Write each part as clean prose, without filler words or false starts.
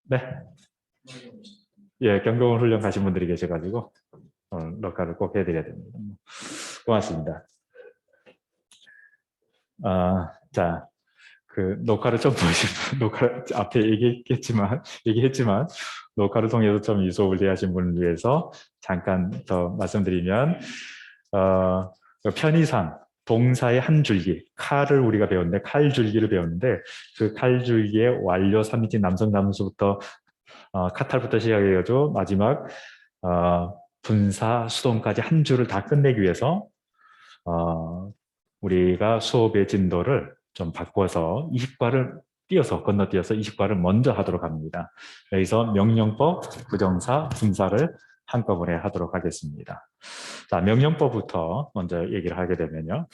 네, 예, 경공훈 훈련 가신 분들이 계셔가지고 녹화를 꼭 해드려야 됩니다. 고맙습니다. 자, 그 녹화를 좀 보신 녹화 앞에 얘기했지만 녹화를 통해서 좀 이 수업을 이해하신 분을 위해서 잠깐 더 말씀드리면 그 편의상 동사의 한 줄기, 칼을 우리가 배웠는데 칼줄기를 배웠는데 그 칼줄기의 완료 3인칭 남성 남수부터 카탈부터 시작해가지고 마지막 분사 수동까지 한 줄을 다 끝내기 위해서 우리가 수업의 진도를 좀 바꿔서 20과를 건너뛰어서 20과를 먼저 하도록 합니다. 여기서 명령법, 부정사, 분사를 한꺼번에 하도록 하겠습니다. 자, 명령법부터 먼저 얘기를 하게 되면요.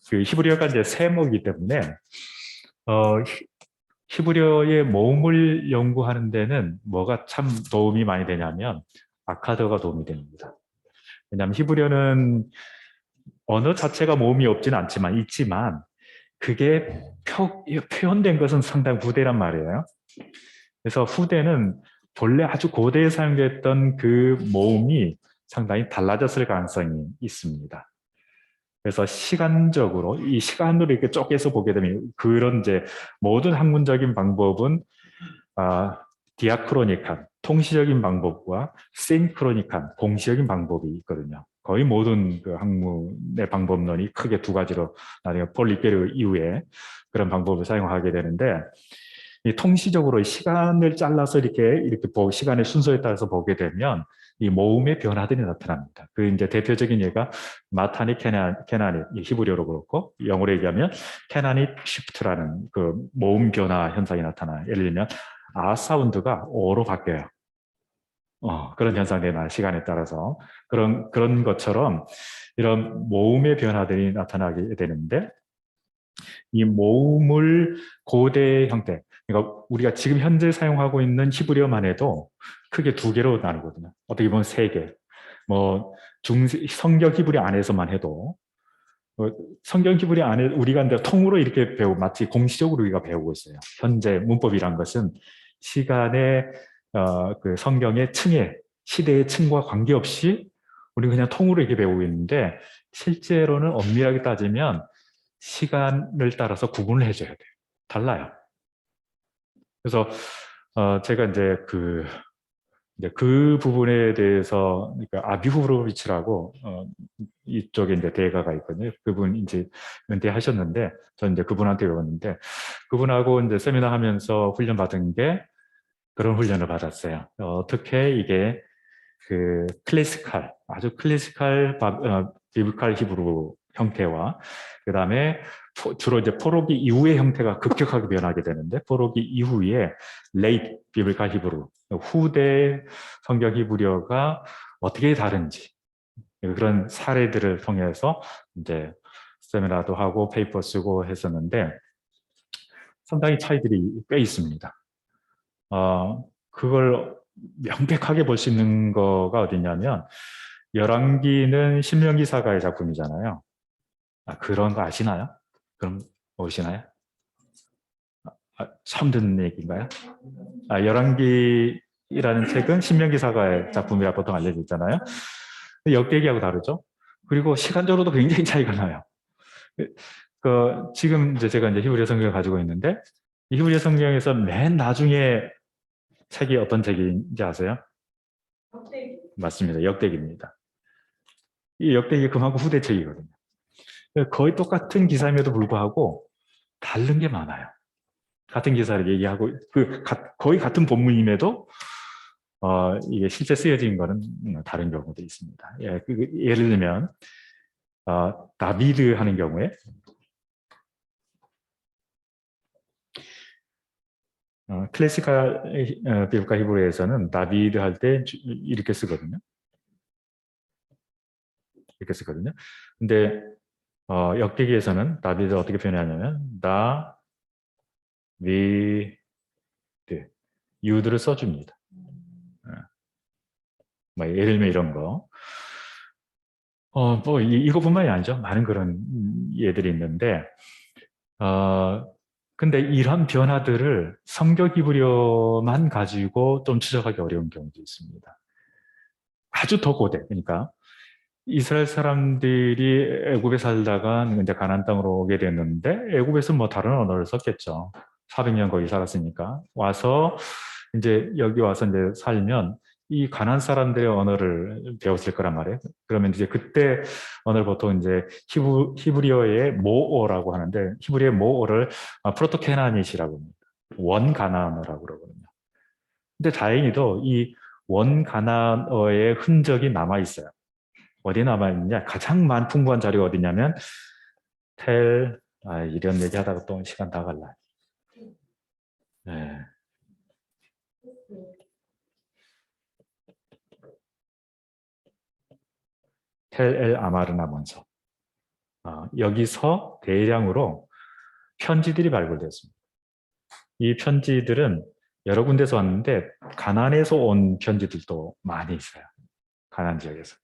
그 히브리어가 이제 세모이기 때문에 히브리어의 모음을 연구하는 데는 뭐가 참 도움이 많이 되냐면 아카드가 도움이 됩니다. 왜냐하면 히브리어는 언어 자체가 모음이 없지는 않지만 있지만 그게 표현된 것은 상당히 후대란 말이에요. 그래서 후대는 본래 아주 고대에 사용됐던 그 모음이 상당히 달라졌을 가능성이 있습니다. 그래서 시간적으로 이 시간으로 이렇게 쪼개서 보게 되면 그런 이제 모든 학문적인 방법은 디아크로닉한 통시적인 방법과 싱크로닉한 공시적인 방법이 있거든요. 거의 모든 그 학문의 방법론이 크게 두 가지로 나중에 폴 리페르 이후에 그런 방법을 사용하게 되는데 이 통시적으로 시간을 잘라서 이렇게 시간의 순서에 따라서 보게 되면 이 모음의 변화들이 나타납니다. 그 이제 대표적인 예가 마타니 케나니 히브리어로 그렇고 영어로 얘기하면 케나니 시프트라는 그 모음 변화 현상이 나타나요. 예를 들면 아 사운드가 오로 바뀌어요. 그런 현상들이 나타나요. 시간에 따라서 그런 것처럼 이런 모음의 변화들이 나타나게 되는데 이 모음을 고대 형태, 그러니까 우리가 지금 현재 사용하고 있는 히브리어만 해도 크게 두 개로 나누거든요. 어떻게 보면 세 개. 뭐 성경 히브리 안에서만 해도 성경 히브리 안에 우리가 이제 통으로 이렇게 마치 공식적으로 우리가 배우고 있어요. 현재 문법이란 것은 시간의 그 성경의 시대의 층과 관계없이 우리가 그냥 통으로 이렇게 배우고 있는데 실제로는 엄밀하게 따지면 시간을 따라서 구분을 해줘야 돼요. 달라요. 그래서 제가 이제 그 부분에 대해서 그러니까 아비후로비치라고 이쪽에 이제 대가가 있거든요. 그분 이제 은퇴하셨는데 저는 이제 그분한테 배웠는데 그분하고 이제 세미나 하면서 훈련 받은 게 그런 훈련을 받았어요. 어떻게 이게 그 아주 클래시칼 비블칼 히브리 형태와 그 다음에 주로 이제 포로기 이후의 형태가 급격하게 변하게 되는데 포로기 이후에 레이트 비블칼 히브리 후대 성경 히브리어가 어떻게 다른지 그런 사례들을 통해서 이제 세미나도 하고 페이퍼 쓰고 했었는데 상당히 차이들이 꽤 있습니다. 그걸 명백하게 볼 수 있는 거가 어디냐면 열왕기는 신명기 사가의 작품이잖아요. 그런 거 아시나요? 그럼 모르시나요? 처음 듣는 얘기인가요? 열왕기라는 책은 신명기 사가의 작품이라 보통 알려져 있잖아요. 역대기하고 다르죠. 그리고 시간적으로도 굉장히 차이가 나요. 지금 이제 제가 히브리 성경을 가지고 있는데 이 히브리 성경에서 맨 나중에 책이 어떤 책인지 아세요? 역대기. 맞습니다. 역대기입니다. 이 역대기 그만큼 후대 책이거든요. 거의 똑같은 기사임에도 불구하고 다른 게 많아요. 같은 기사를 얘기하고 거의 같은 본문임에도 이게 실제 쓰여진 거는 다른 경우도 있습니다. 예를 들면 다비드 하는 경우에 클래시컬 비블가 히브리에서는 다비드 할 때 이렇게 쓰거든요. 이렇게 쓰거든요. 근데 역대기에서는 다비드를 어떻게 표현하냐면 다비드 유드를 써줍니다. 뭐 예를 들면 이런 거. 뭐 이거뿐만이 아니죠. 많은 그런 예들이 있는데 근데 이런 변화들을 성경 히브리어만 가지고 좀 추적하기 어려운 경우도 있습니다. 아주 더 고대, 그러니까 이스라엘 사람들이 애굽에 살다가 이제 가나안 땅으로 오게 됐는데 애굽에서 뭐 다른 언어를 썼겠죠. 400년 거기 살았으니까 와서 이제 여기 와서 이제 살면 이 가나안 사람들의 언어를 배웠을 거란 말이에요. 그러면 이제 그때 언어를 보통 이제 히브리어의 모어라고 하는데 히브리어의 모어를 프로토케나닛이라고 합니다. 원 가나안어라고 그러거든요. 근데 다행히도 이 원 가나안어의 흔적이 남아 있어요. 어디 남아있느냐? 가장 풍부한 자료가 어디냐면 이런 얘기하다가 또 시간 다 갈라. 네. 텔 엘 아마르나 문서. 여기서 대량으로 편지들이 발굴됐습니다. 이 편지들은 여러 군데서 왔는데 가나안에서 온 편지들도 많이 있어요. 가나안 지역에서.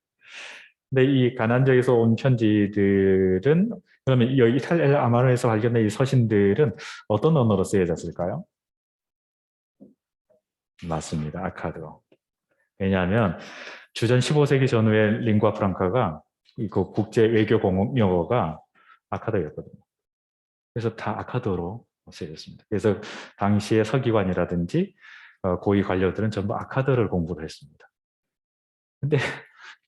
근데 이 가나안 지역에서 온 편지들은 그러면 여기 텔 엘 아마르에서 발견된 이 서신들은 어떤 언어로 쓰여졌을까요? 맞습니다. 아카드어. 왜냐하면 주전 15세기 전후에 링과 프랑카가 그 국제 외교 공용어가 아카드어였거든요. 그래서 다 아카드어로 쓰여졌습니다. 그래서 당시의 서기관이라든지 고위 관료들은 전부 아카드어를 공부를 했습니다. 근데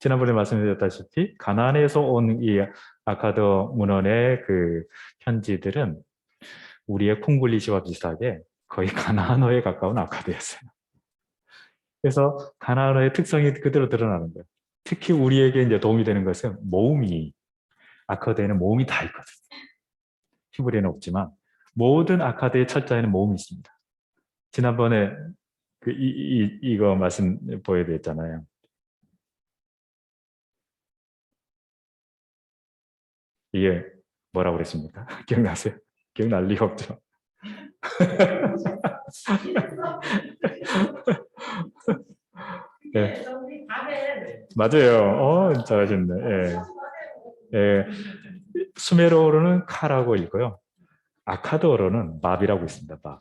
지난번에 말씀드렸다시피 가나안에서 온 이 아카드어 문헌의 그 편지들은 우리의 콩글리시와 비슷하게 거의 가나안어에 가까운 아카드어였어요. 그래서 가나안어의 특성이 그대로 드러나는 거예요. 특히 우리에게 이제 도움이 되는 것은 모음이, 아카드에는 모음이 다 있거든요. 히브리어는 없지만 모든 아카드의 철자에는 모음이 있습니다. 지난번에 이거 말씀 보여드렸잖아요. 이게 뭐라고 그랬습니까? 기억나세요? 기억날 리가 없죠. 네. 맞아요. 잘하셨네. 예. 예. 수메르어로는 카라고 읽고요. 아카드어로는 맙이라고 있습니다. 맙.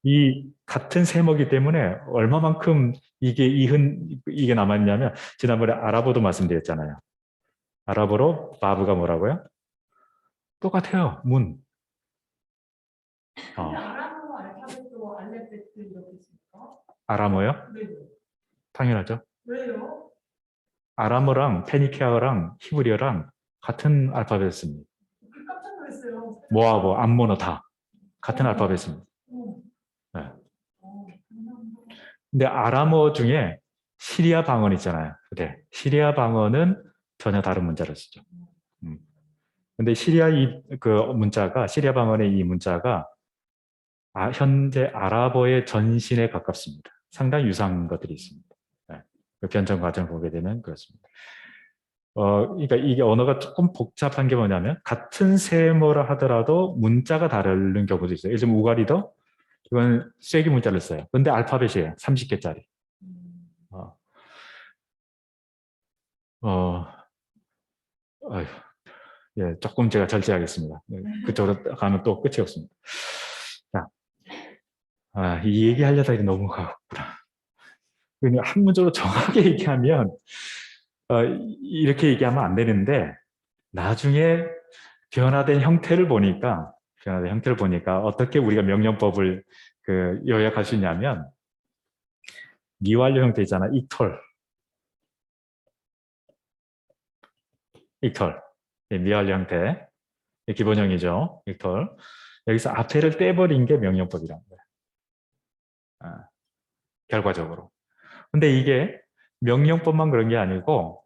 이 같은 세모기 때문에 얼마만큼 이게 남았냐면 지난번에 아랍어도 말씀드렸잖아요. 아랍어로 바브가 뭐라고요? 똑같아요. 문. 아람어 알파벳도 알레벳도 이렇게 있습니까? 아람어요? 네. 당연하죠. 왜요? 아람어랑 페니케아어랑 히브리어랑 같은 알파벳을 씁니다. 깜짝 놀랐어요. 모아버, 암모너 다 같은 알파벳을 씁니다. 네. 근데 아람어 중에 시리아 방언 있잖아요. 네. 시리아 방언은 전혀 다른 문자를 쓰죠. 근데 시리아 문자가 시리아 방언의 이 문자가 현재 아랍어의 전신에 가깝습니다. 상당히 유사한 것들이 있습니다. 네. 그 변천 과정을 보게 되면 그렇습니다. 그러니까 이게 언어가 조금 복잡한 게 뭐냐면 같은 세모라 하더라도 문자가 다른 경우도 있어요. 요즘 우가리더 이건 쐐기 문자를 써요. 근데 알파벳이에요. 30개짜리. 어, 어, 아휴, 예, 조금 제가 절제하겠습니다. 그쪽으로 가면 또 끝이 없습니다. 자, 이 얘기하려다 너무 가구나. 학문적으로 정확하게 얘기하면 이렇게 얘기하면 안 되는데 나중에 변화된 형태를 보니까 어떻게 우리가 명령법을 요약할 수 있냐면 미완료 형태 있잖아. 익털. 미완료 형태. 기본형이죠. 익털. 여기서 앞에를 떼버린 게 명령법이라는 거예요. 결과적으로. 근데 이게 명령법만 그런 게 아니고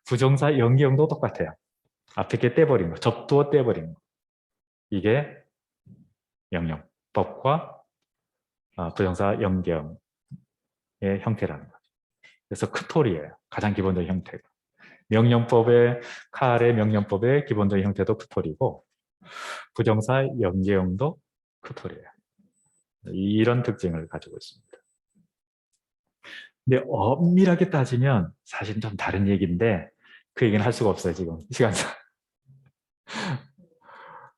부정사 연기형도 똑같아요. 앞에 게 떼버린 거, 접두어 떼버린 거. 이게 명령법과 부정사 연기형의 형태라는 거죠. 그래서 크톨이에요. 가장 기본적인 형태가. 칼의 명령법의 기본적인 형태도 크톨이고 부정사 연기형도 크톨이에요. 이런 특징을 가지고 있습니다. 근데 엄밀하게 따지면 사실 좀 다른 얘기인데 그 얘기는 할 수가 없어요. 지금 시간상.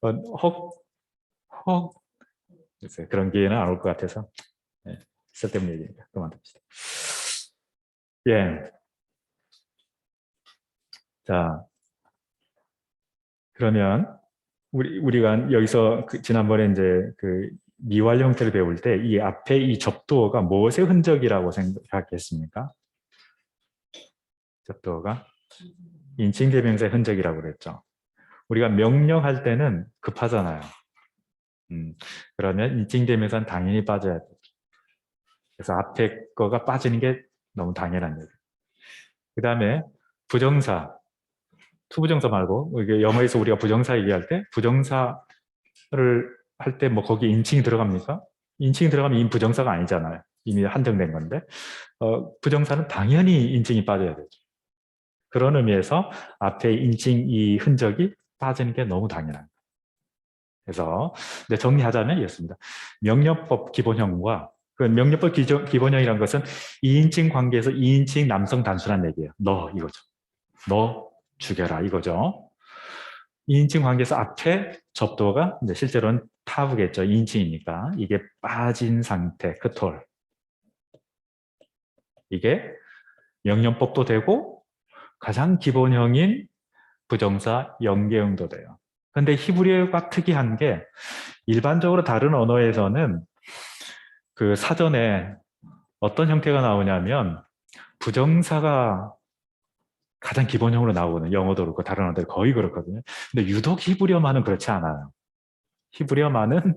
혹, 혹, 글쎄요. 그런 기회는 안 올 것 같아서 예, 쓸데없는 얘기니까 그만둡시다. 예, 자 그러면 우리가 여기서 지난번에 이제 그 미완 형태를 배울 때 이 앞에 이 접두어가 무엇의 흔적이라고 생각했습니까? 접두어가 인칭 대명사의 흔적이라고 그랬죠. 우리가 명령할 때는 급하잖아요. 그러면 인칭 대명사는 당연히 빠져야 돼. 그래서 앞에 거가 빠지는 게 너무 당연한 얘기예요. 그 다음에 부정사, 투부정사 말고 이게 영어에서 우리가 부정사 얘기할 때 부정사를 할 때 뭐 거기 인칭이 들어갑니까? 인칭이 들어가면 이 부정사가 아니잖아요. 이미 한정된 건데 부정사는 당연히 인칭이 빠져야 되죠. 그런 의미에서 앞에 인칭 이 흔적이 빠지는 게 너무 당연합니다. 그래서 정리하자면 이렇습니다. 명령법 기본형과 그 명령법 기본형이라는 것은 2인칭 관계에서 2인칭 남성 단순한 얘기예요. 너 이거죠. 너 죽여라 이거죠. 2인칭 관계에서 앞에 접두어가 이제 실제로는 타브겠죠. 2인칭이니까 이게 빠진 상태, 그톨. 이게 명령법도 되고 가장 기본형인 부정사 연계형도 돼요. 근데 히브리어가 특이한 게 일반적으로 다른 언어에서는 그 사전에 어떤 형태가 나오냐면 부정사가 가장 기본형으로 나오거든요. 영어도 그렇고 다른 언어들 거의 그렇거든요. 근데 유독 히브리어만은 그렇지 않아요. 히브리어만은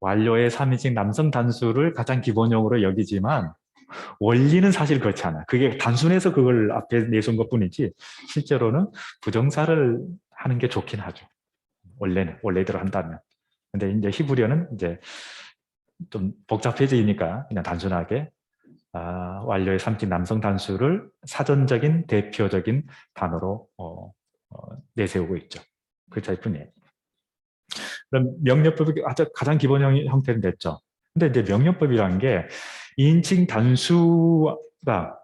완료의 3인칭 남성 단수를 가장 기본형으로 여기지만 원리는 사실 그렇지 않아요. 그게 단순해서 그걸 앞에 내세운 것뿐이지 실제로는 부정사를 하는 게 좋긴 하죠. 원래대로 한다면. 근데 이제 히브리어는 이제 좀 복잡해지니까 그냥 단순하게 완료의 3인 남성 단수를 사전적인 대표적인 단어로 내세우고 있죠. 그 차이뿐이에요. 그럼 명령법이 가장 기본 형태는 됐죠. 근데 이제 명령법이라는 게 2인칭 단수가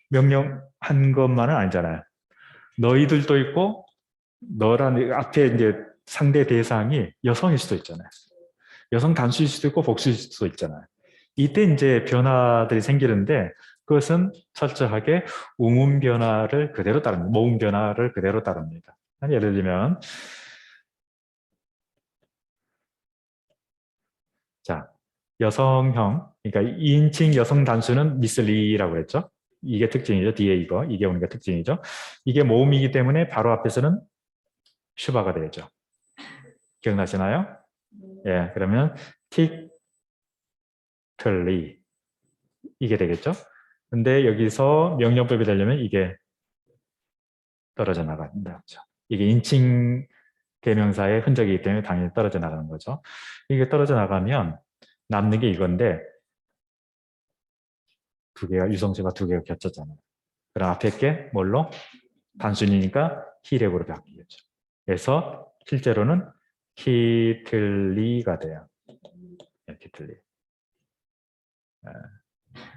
명령한 것만은 아니잖아요. 너희들도 있고 너라는 앞에 이제 상대 대상이 여성일 수도 있잖아요. 여성 단수일 수도 있고 복수일 수도 있잖아요. 이때 이제 변화들이 생기는데 그것은 철저하게 우문 변화를 그대로 따릅니다. 모음 변화를 그대로 따릅니다. 예를 들면 자 여성형 그러니까 2인칭 여성 단수는 미스 리라고 했죠. 이게 특징이죠. 뒤에 이게 오는 게 특징이죠. 이게 모음이기 때문에 바로 앞에서는 슈바가 되죠. 기억나시나요? 예, 그러면 틱틀리 이게 되겠죠. 근데 여기서 명령법이 되려면 이게 떨어져 나간다. 이게 인칭 대명사의 흔적이기 때문에 당연히 떨어져 나가는 거죠. 이게 떨어져 나가면 남는 게 이건데 유성체가 두 개가 겹쳤잖아요. 그럼 앞에 게 뭘로? 단순이니까 히렉으로 바뀌겠죠. 그래서 실제로는 키틀리가 돼요. 키틀리.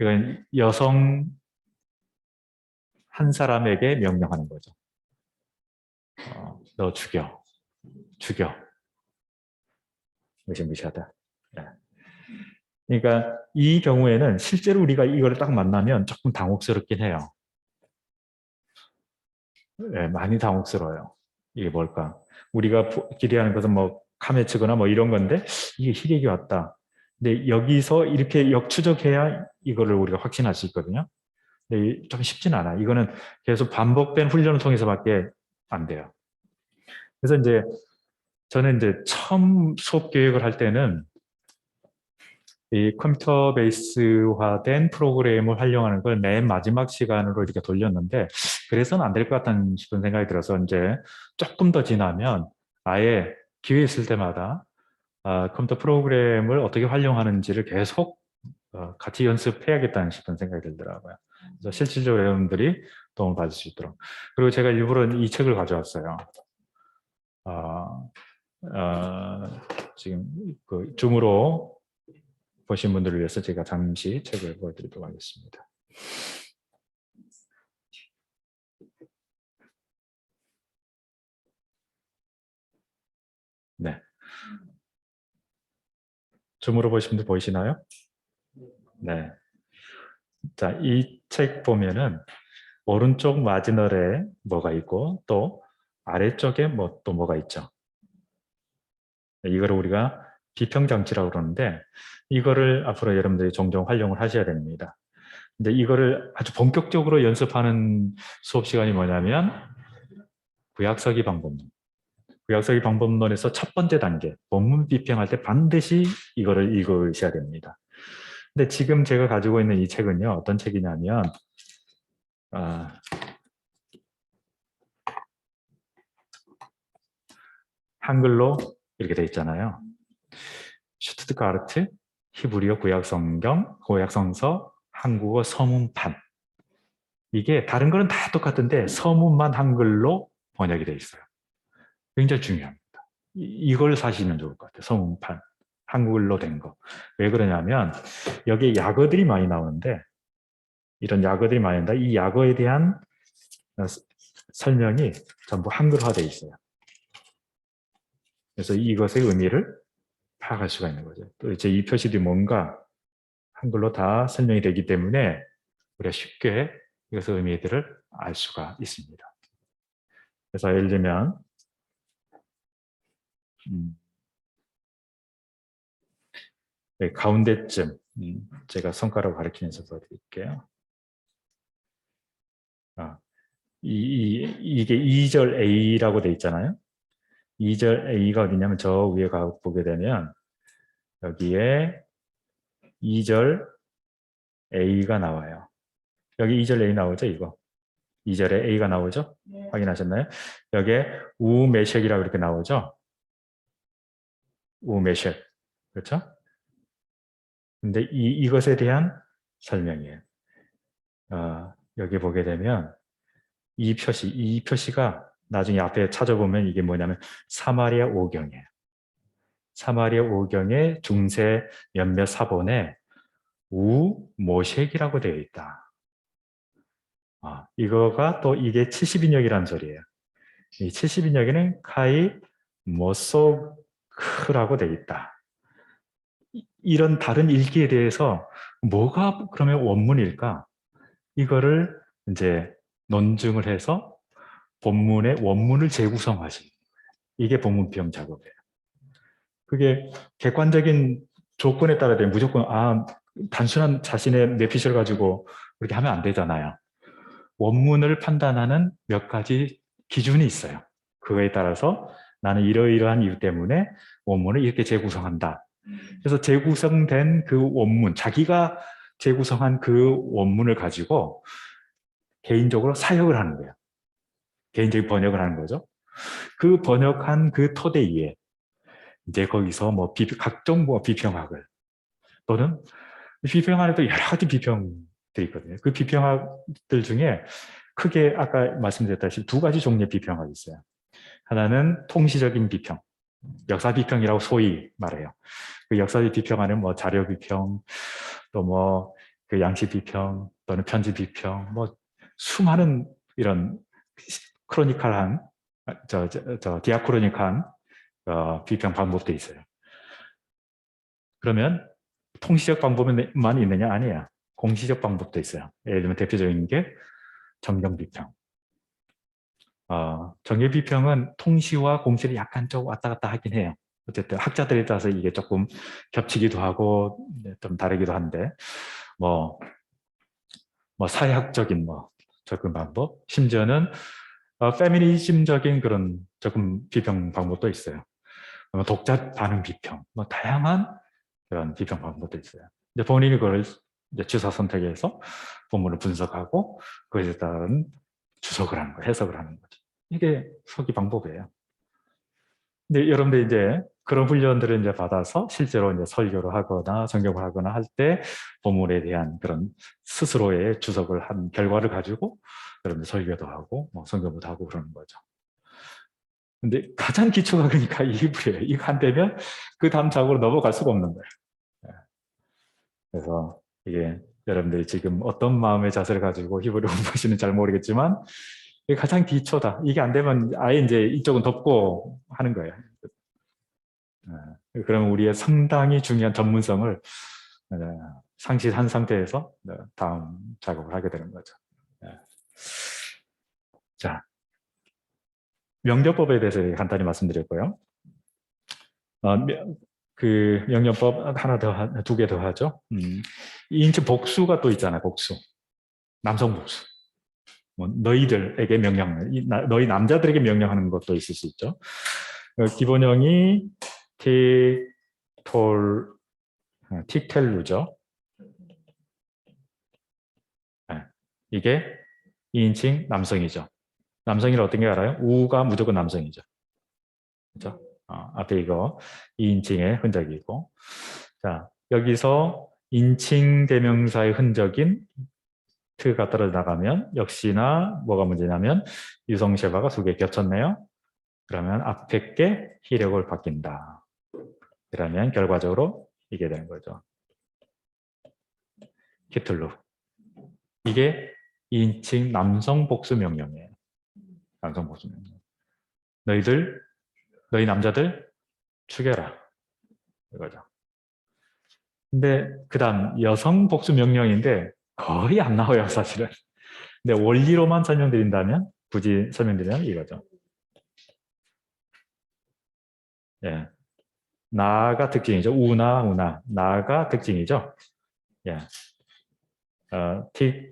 이건 여성 한 사람에게 명령하는 거죠. 너 죽여. 죽여. 무시무시하다. 그러니까 이 경우에는 실제로 우리가 이걸 딱 만나면 조금 당혹스럽긴 해요. 네, 많이 당혹스러워요. 이게 뭘까? 우리가 기대하는 것은 뭐 카메츠거나 뭐 이런 건데 이게 희력이 왔다. 근데 여기서 이렇게 역추적해야 이거를 우리가 확신할 수 있거든요. 근데 좀 쉽진 않아. 이거는 계속 반복된 훈련을 통해서밖에 안 돼요. 그래서 이제 저는 이제 처음 수업 계획을 할 때는 이 컴퓨터 베이스화된 프로그램을 활용하는 걸 맨 마지막 시간으로 이렇게 돌렸는데 그래서는 안 될 것 같다는 싶은 생각이 들어서 이제 조금 더 지나면 아예 기회 있을 때마다 컴퓨터 프로그램을 어떻게 활용하는지를 계속 같이 연습해야겠다는 싶은 생각이 들더라고요. 그래서 실질적으로 여러분들이 도움을 받을 수 있도록. 그리고 제가 일부러 이 책을 가져왔어요. 어, 지금 그 줌으로 보신 분들을 위해서 제가 잠시 책을 보여드리도록 하겠습니다. 네. 줌으로 보시는 분 보이시나요? 네. 자, 이 책 보면은 오른쪽 마지널에 뭐가 있고 또 아래쪽에 또 뭐가 있죠. 이거를 우리가 비평장치라고 그러는데 이거를 앞으로 여러분들이 종종 활용을 하셔야 됩니다. 근데 이거를 아주 본격적으로 연습하는 수업 시간이 뭐냐면 구약서기 방법론. 구약서기 방법론에서 첫 번째 단계, 본문 비평할 때 반드시 이거를 읽으셔야 됩니다. 근데 지금 제가 가지고 있는 이 책은요, 어떤 책이냐면 한글로 이렇게 돼 있잖아요. 슈투트가르트 히브리어 구약성경, 구약성서, 한국어 서문판. 이게 다른 거는 다 똑같은데 서문만 한글로 번역이 돼 있어요. 굉장히 중요합니다. 이걸 사시면 좋을 것 같아요. 서문판. 한글로 된 거. 왜 그러냐면 여기에 약어들이 많이 나오는데 이런 약어들이 많이 나온다. 이 약어에 대한 설명이 전부 한글화되어 있어요. 그래서 이것의 의미를 파악할 수가 있는 거죠. 또 이제 이 표시들이 뭔가 한글로 다 설명이 되기 때문에 우리가 쉽게 이것의 의미들을 알 수가 있습니다. 그래서 예를 들면 네, 가운데쯤 제가 손가락 가리키면서 보여드릴게요. 이게 2절 A라고 돼 있잖아요. 2절 A가 어디냐면 저 위에 보게 되면 여기에 2절 A가 나와요. 여기 2절 A 나오죠, 이거. 2절에 A가 나오죠? 네. 확인하셨나요? 여기에 우메쉑이라고 이렇게 나오죠? 우메쉑. 그렇죠? 근데 이것에 대한 설명이에요. 여기 보게 되면 이 표시가 나중에 앞에 찾아보면 이게 뭐냐면 사마리아 오경이에요. 사마리아 오경의 중세 몇몇 사본에 우모쉑이라고 되어 있다. 이거가 또 이게 70인역이라는 소리예요. 이 70인역에는 카이 모소크라고 되어 있다. 이런 다른 읽기에 대해서 뭐가 그러면 원문일까? 이거를 이제 논증을 해서 본문의 원문을 재구성하시. 이게 본문비평 작업이에요. 그게 객관적인 조건에 따라 무조건 단순한 자신의 내피셜 가지고 그렇게 하면 안 되잖아요. 원문을 판단하는 몇 가지 기준이 있어요. 그거에 따라서 나는 이러이러한 이유 때문에 원문을 이렇게 재구성한다. 그래서 재구성된 그 원문, 자기가 재구성한 그 원문을 가지고 개인적으로 사역을 하는 거예요. 개인적인 번역을 하는 거죠. 그 번역한 그 토대 위에 이제 거기서 각종 비평학을 또는 비평학에도 여러 가지 비평들이 있거든요. 그 비평학들 중에 크게 아까 말씀드렸다시피 두 가지 종류의 비평학이 있어요. 하나는 통시적인 비평, 역사 비평이라고 소위 말해요. 그 역사 비평하는 자료 비평, 또 그 양식 비평 또는 편지 비평, 수많은 이런 크로니컬한 디아크로닉한 비평 방법도 있어요. 그러면 통시적 방법만 있느냐? 아니야. 공시적 방법도 있어요. 예를 들면 대표적인 게 정경 비평. 정경 비평은 통시와 공시를 약간 좀 왔다 갔다 하긴 해요. 어쨌든 학자들에 따라서 이게 조금 겹치기도 하고 좀 다르기도 한데 사회학적인 접근 방법, 심지어는 페미니즘적인 그런 접근 비평 방법도 있어요. 독자 반응 비평, 다양한 그런 비평 방법도 있어요. 이제 본인이 그걸 이제 주사 선택해서 본문을 분석하고 그것에 따른 주석을 하는 거, 해석을 하는 거죠. 이게 서기 방법이에요. 근데 여러분들 이제 그런 훈련들을 이제 받아서 실제로 이제 설교를 하거나 전경을 하거나 할 때 본문에 대한 그런 스스로의 주석을 한 결과를 가지고 여러분들 설교도 하고 성경도 하고 그러는 거죠. 근데 가장 기초가 그러니까 이 히브리어예요. 이거 안 되면 그 다음 작으로 넘어갈 수가 없는 거예요. 그래서 이게 여러분들이 지금 어떤 마음의 자세를 가지고 히브리어 공부하시는지 잘 모르겠지만 이게 가장 기초다. 이게 안 되면 아예 이제 이쪽은 덮고 하는 거예요. 그러면 우리의 상당히 중요한 전문성을 상실한 상태에서 다음 작업을 하게 되는 거죠. 자, 명료법에 대해서 간단히 말씀드렸고요. 그 명령법 하나 더, 두 개 더 하죠. 인칭 복수가 또 있잖아요. 복수. 남성 복수. 뭐 너희들에게 명령, 너희 남자들에게 명령하는 것도 있을 수 있죠. 기본형이 틱텔루죠. 이게 2인칭 남성이죠. 남성이라 어떤 게 알아요? 우가 무조건 남성이죠. 그렇죠? 앞에 이거 2인칭의 흔적이고, 자 여기서 인칭 대명사의 흔적인 트가 떨어져 나가면 역시나 뭐가 문제냐면 유성쉐바가 두 개 겹쳤네요. 그러면 앞에 게 히력을 바뀐다. 그러면 결과적으로 이게 되는 거죠. 키틀루. 이게 2인칭 남성 복수 명령이에요. 남성 복수 명령. 너희 남자들 죽여라. 이거죠. 근데 그 다음 여성 복수 명령인데 거의 안 나와요, 사실은. 근데 원리로만 설명드린다면, 굳이 설명드리면 이거죠. 예. 나가 특징이죠. 우나. 나가 특징이죠. 예. 틱톨라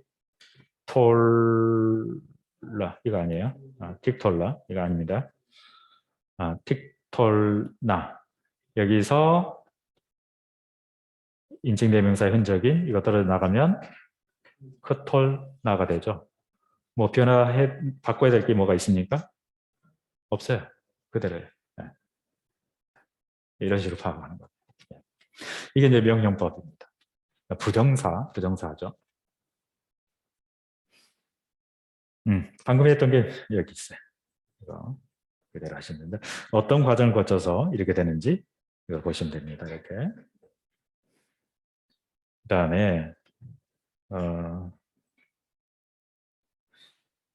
이거 아니에요? 틱톨라 이거 아닙니다. 틱톨나 여기서 인칭 대명사의 흔적인 이거 떨어져 나가면 크톨나가 되죠. 뭐 바꿔야 될 게 뭐가 있습니까? 없어요. 그대로예요. 네. 이런 식으로 파악하는 겁니다. 이게 이제 명령법입니다. 부정사죠. 방금 했던 게 여기 있어요. 이거 그대로 하시면 됩니다. 어떤 과정을 거쳐서 이렇게 되는지 이걸 보시면 됩니다. 이렇게. 그 다음에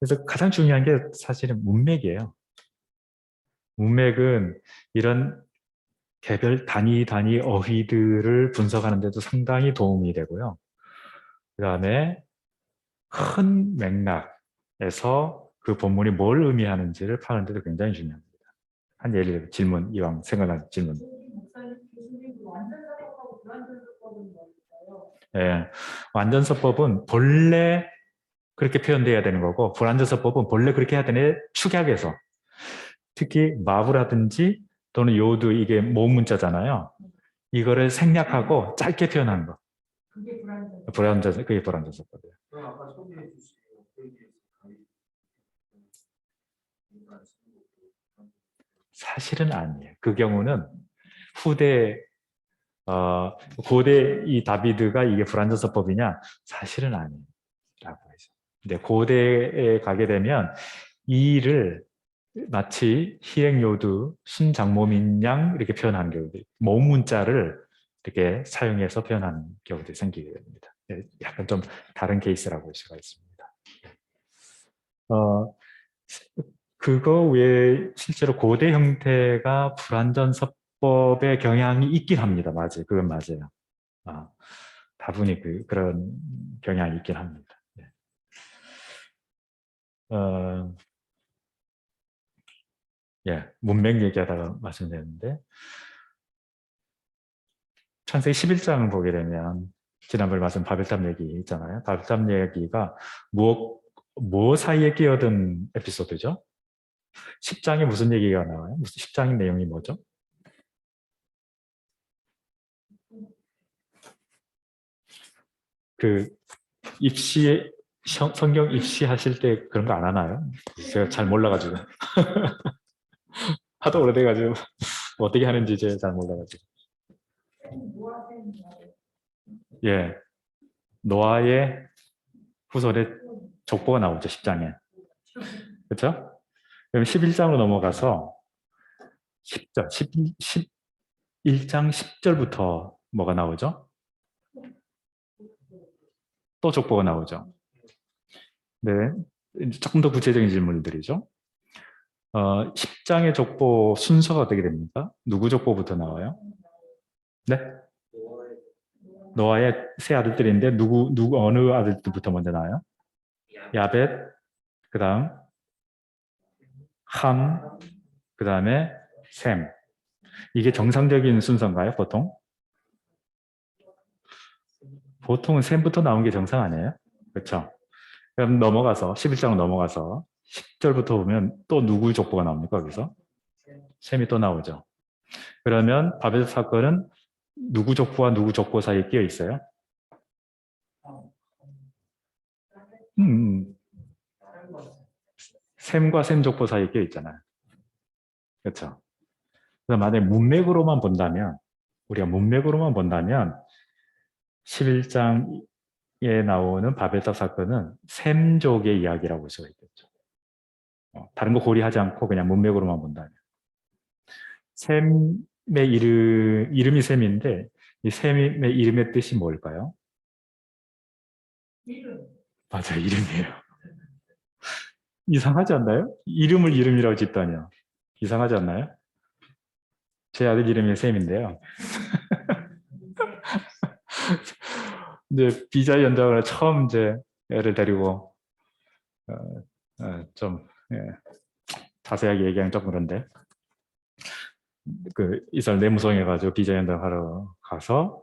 그래서 가장 중요한 게 사실은 문맥이에요. 문맥은 이런 개별 단위 어휘들을 분석하는 데도 상당히 도움이 되고요. 그 다음에 큰 맥락에서 그 본문이 뭘 의미하는지를 파는 데도 굉장히 중요합니다. 한 예를 들어 질문, 이왕 생각난 질문. 예, 완전서법은 본래 그렇게 표현돼야 되는 거고 불완전서법은 본래 그렇게 해야 되는 축약해서 특히 마부라든지 또는 요드 이게 모음 문자잖아요. 이거를 생략하고 짧게 표현하는 거. 그게 불완전서법이에요. 그럼 아까 소개해 주신 사실은 아니에요. 그 경우는 후대 고대 이 다비드가 이게 불완전서법이냐? 사실은 아니에요. 라고 해서. 근데 고대에 가게 되면 이 일을 마치 희행요드, 순장모민 양 이렇게 표현하는 경우도 모음 문자를 이렇게 사용해서 표현하는 경우도 생기게 됩니다. 약간 좀 다른 케이스라고 볼 수가 있습니다. 그거 외에 실제로 고대 형태가 불완전서법의 경향이 있긴 합니다. 맞아요. 그건 맞아요. 다분히 그런 경향이 있긴 합니다. 네. 예, 문맥 얘기하다가 말씀드렸는데 창세기 11장을 보게 되면 지난번에 말씀 바벨탑 얘기 있잖아요. 바벨탑 얘기가 뭐 사이에 끼어든 에피소드죠? 10장에 무슨 얘기가 나와요? 10장의 내용이 뭐죠? 그 성경 입시하실 때 그런 거 안 하나요? 제가 잘 몰라가지고 하도 오래돼가지고 어떻게 하는지 제가 잘 몰라가지고. 예, 노아의 후손의 족보가 나오죠. 10장에. 그렇죠? 그럼 11장으로 넘어가서 10절, 11장 10절부터 뭐가 나오죠? 또 족보가 나오죠. 네, 조금 더 구체적인 질문들이죠. 10장의 족보 순서가 어떻게 됩니까? 누구 족보부터 나와요? 네? 노아의 세 아들들인데 누구 어느 아들들부터 먼저 나와요? 야벳, 그다음 함, 그다음에 셈. 이게 정상적인 순서인가요, 보통? 보통은 셈부터 나온 게 정상 아니에요? 그렇죠? 그럼 넘어가서 11장 넘어가서 10절부터 보면 또 누구 족보가 나옵니까, 거기서? 셈이 또 나오죠. 그러면 바벨 사건은 누구 족보와 누구 족보 사이에 끼어 있어요? 음, 셈과 셈 족보 사이에 끼어 있잖아요. 그렇죠? 그래서 만약에 문맥으로만 본다면, 우리가 문맥으로만 본다면 11장에 나오는 바벨탑 사건은 셈족의 이야기라고 볼 수가 있겠죠. 다른 거 고려하지 않고 그냥 문맥으로만 본다면. 셈의 이름이 셈인데 이 셈의 이름의 뜻이 뭘까요? 이름. 맞아요, 이름이에요. 이상하지 않나요? 이름을 이름이라고 짓다니요. 이상하지 않나요? 제 아들 이름이 셈인데요. 이제 비자 연장을 처음 이제 애를 데리고 어, 좀 예, 자세하게 얘기하면 좀 그런데 그 이스라엘 내무성해가지고 비자 연장하러 가서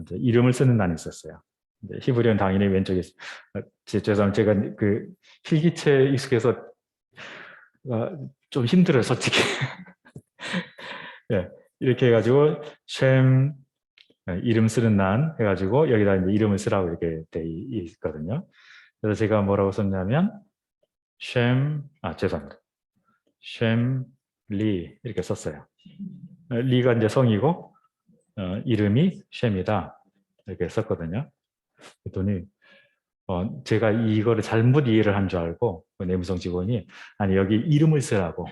이제 이름을 쓰는 날이 있었어요. 히브리어는 당연히 왼쪽에 죄송합니다. 제가 그 필기체에 익숙해서 좀 힘들어요, 솔직히. 예, 이렇게 해가지고 셈 이름 쓰는 난 해가지고 여기다 이제 이름을 쓰라고 이렇게 돼 있거든요. 그래서 제가 뭐라고 썼냐면 죄송합니다. 셈, 리 이렇게 썼어요. 리가 이제 성이고 이름이 셈이다 이렇게 썼거든요. 그랬더니 제가 이거를 잘못 이해를 한 줄 알고 그 내무성 직원이 아니 여기 이름을 쓰라고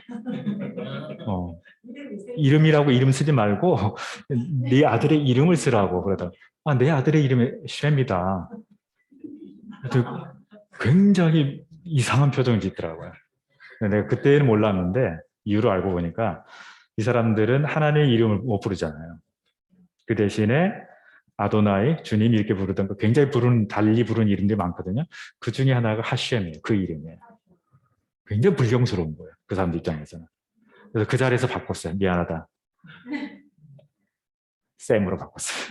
이름이라고 이름 쓰지 말고 네 아들의 이름을 쓰라고 그러다 내 아들의 이름이 셈이다. 굉장히 이상한 표정을 짓더라고요. 내가 그때는 몰랐는데 이유를 알고 보니까 이 사람들은 하나님의 이름을 못 부르잖아요. 그 대신에 아도나이, 주님 이렇게 부르던 거 굉장히 달리 부르는 이름들이 많거든요. 그 중에 하나가 하셴이에요. 그 이름이에요. 굉장히 불경스러운 거예요. 그 사람들 입장에서는. 그래서 그 자리에서 바꿨어요. 미안하다. 쌤으로 바꿨어요.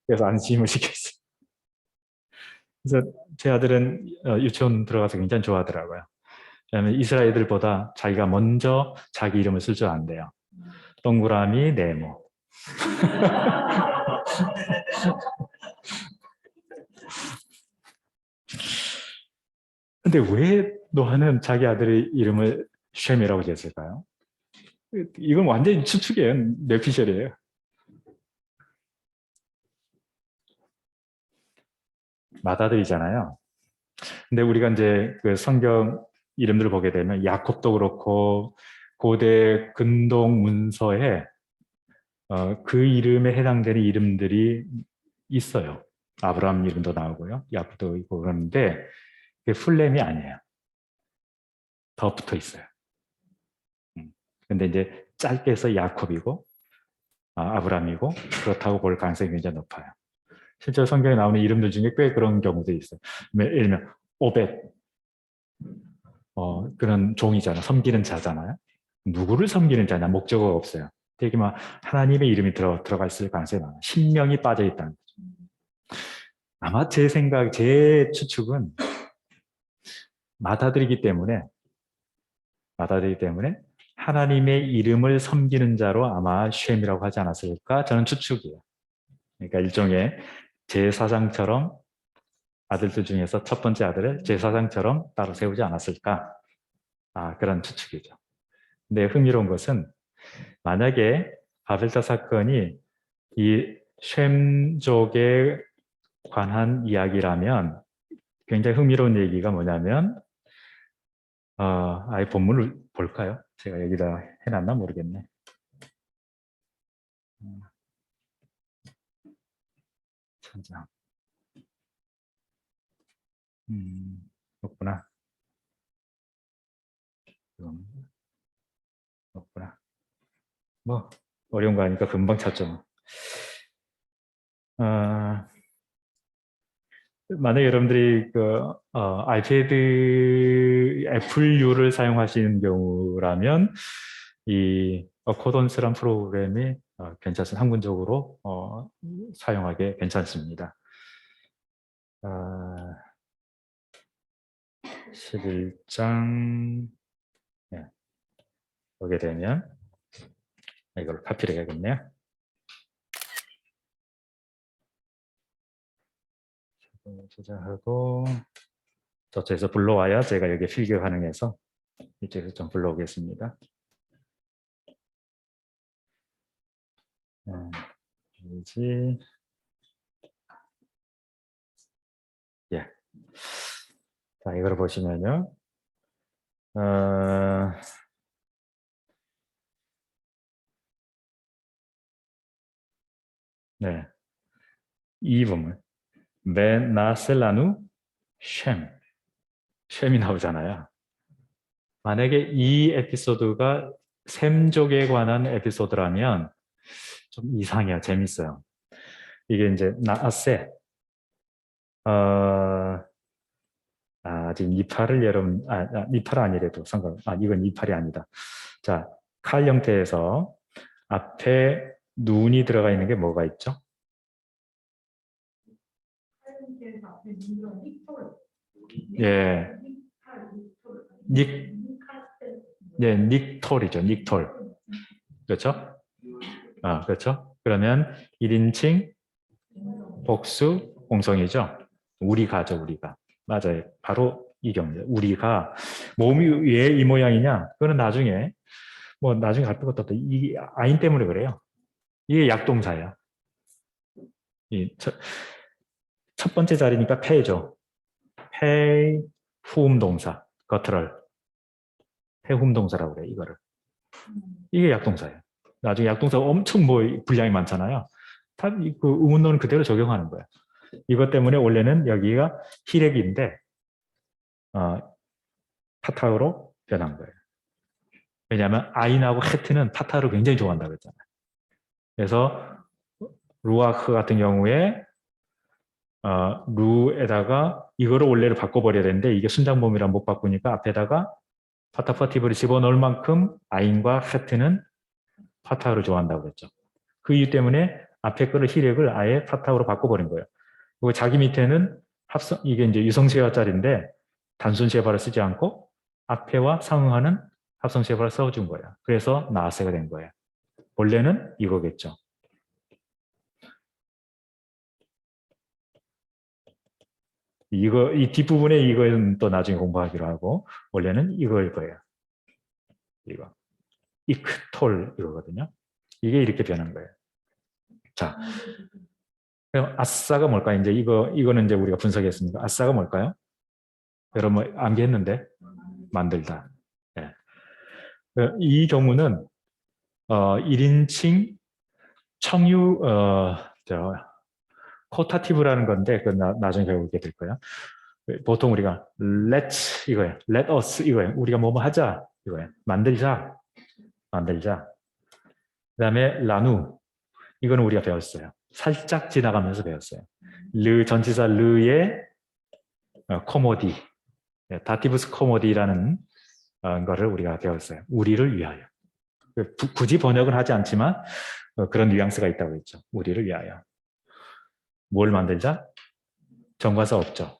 그래서 안심을 시켰어요. 그래서 제 아들은 유치원 들어가서 굉장히 좋아하더라고요. 왜냐하면 이스라엘 애들보다 자기가 먼저 자기 이름을 쓸 줄 안대요. 동그라미, 네모. 근데 왜 노아는 자기 아들의 이름을 셈이라고 지었을까요? 이건 완전히 추측이에요. 뇌피셜이에요. 맏아들이잖아요. 근데 우리가 이제 그 성경 이름들을 보게 되면 야곱도 그렇고 고대 근동 문서에 그 이름에 해당되는 이름들이 있어요. 아브라함 이름도 나오고요. 야곱도 있고 그러는데 그게 풀네임이 아니에요. 더 붙어 있어요. 근데 이제 짧게 해서 야곱이고 아브라함이고 그렇다고 볼 가능성이 굉장히 높아요. 실제로 성경에 나오는 이름들 중에 꽤 그런 경우도 있어요. 예를 들면 오벳 그런 종이잖아. 섬기는 자잖아요. 누구를 섬기는 자냐 목적어가 없어요. 되게 막 하나님의 이름이 들어가 있을 가능성이 많아요. 신명이 빠져 있다는 거죠. 아마 제 추측은 맏아들이기 때문에 하나님의 이름을 섬기는 자로 아마 쉔이라고 하지 않았을까 저는 추측이에요. 그러니까 일종의 제사장처럼 아들들 중에서 첫 번째 아들을 제사장처럼 따로 세우지 않았을까 그런 추측이죠. 근데 흥미로운 것은 만약에 바벨탑 사건이 이 셈족에 관한 이야기라면 굉장히 흥미로운 얘기가 뭐냐면 아예 본문을 볼까요? 제가 여기다 해놨나 모르겠네. 천장. 없구나. 없구나. 뭐 어려운 거 아니까 금방 찾죠. 아, 만약 여러분들이 아이패드 애플유를 사용하시는 경우라면 이 어코던스란 프로그램이 괜찮습니다. 학문적으로 사용하기 괜찮습니다. 11장 보게 되면 이걸 카피를 해야겠네요. 저장하고 저쪽에서 불러와야 제가 여기 필기 가능해서 이쪽에서 좀 불러오겠습니다. 페이지 예. 자, 이걸 보시면요. 네. 이 부분. 메나셀라누 셈이 나오잖아요. 만약에 이 에피소드가 셈족에 관한 에피소드라면 좀 이상해요. 재밌어요. 이게 이제 나아세 지금 이파를 여러분 이파가 아니래도 이건 이팔이 아니다. 자, 칼 형태에서 앞에 눈이 들어가 있는 게 뭐가 있죠? 예. 닉톨이죠. 닉톨. 그렇죠? 그렇죠? 그러면 1인칭 복수 공성이죠. 우리가죠, 우리가. 맞아요. 바로 이 경우입니다. 우리가 몸이 왜 이 모양이냐? 그거는 나중에 갈 것도 없다. 이 아인 때문에 그래요. 이게 약동사예요. 첫 번째 자리니까 패죠. 패 후음동사, 거트럴. 패 후음동사라고 그래요, 이거를. 이게 약동사예요. 나중에 약동사가 엄청 분량이 많잖아요. 다 그 의문론은 그대로 적용하는 거예요. 이것 때문에 원래는 여기가 히렉인데 파타흐로 변한 거예요. 왜냐하면 아인하고 헤트는 파타흐를 굉장히 좋아한다고 했잖아요. 그래서 루아크 같은 경우에 루에다가 이거를 원래를 바꿔버려야 되는데 이게 순장범위랑 못 바꾸니까 앞에다가 파타파티브를 집어넣을 만큼 아인과 헤트는 파타흐를 좋아한다고 그랬죠. 그 이유 때문에 앞에 거를 히렉을 아예 파타흐로 바꿔버린 거예요. 그리고 자기 밑에는 이게 이제 유성세화짜리인데 단순 세바를 쓰지 않고 앞에와 상응하는 합성 세바를 써준 거예요. 그래서 나아세가 된 거예요. 원래는 이거겠죠. 이 뒷부분에 이거는 또 나중에 공부하기로 하고 원래는 이거일 거예요. 이거 이크톨 이거거든요. 이게 이렇게 변한 거예요. 자, 그럼 아싸가 뭘까요? 이제 이거는 이제 우리가 분석했습니다. 아싸가 뭘까요? 여러분 암기했는데 만들다. 네. 이 경우는 1인칭 청유 코타티브라는 건데 그 나중에 배우게 될 거예요. 보통 우리가 let's 이거예요. let us 이거예요. 우리가 뭐뭐 하자 이거예요. 만들자. 그다음에 라누 이거는 우리가 배웠어요. 살짝 지나가면서 배웠어요. 전치사 르의 코모디 다티브스 코모디라는 거를 우리가 배웠어요. 우리를 위하여. 굳이 번역은 하지 않지만 그런 뉘앙스가 있다고 했죠. 우리를 위하여. 뭘 만들자? 정관사 없죠.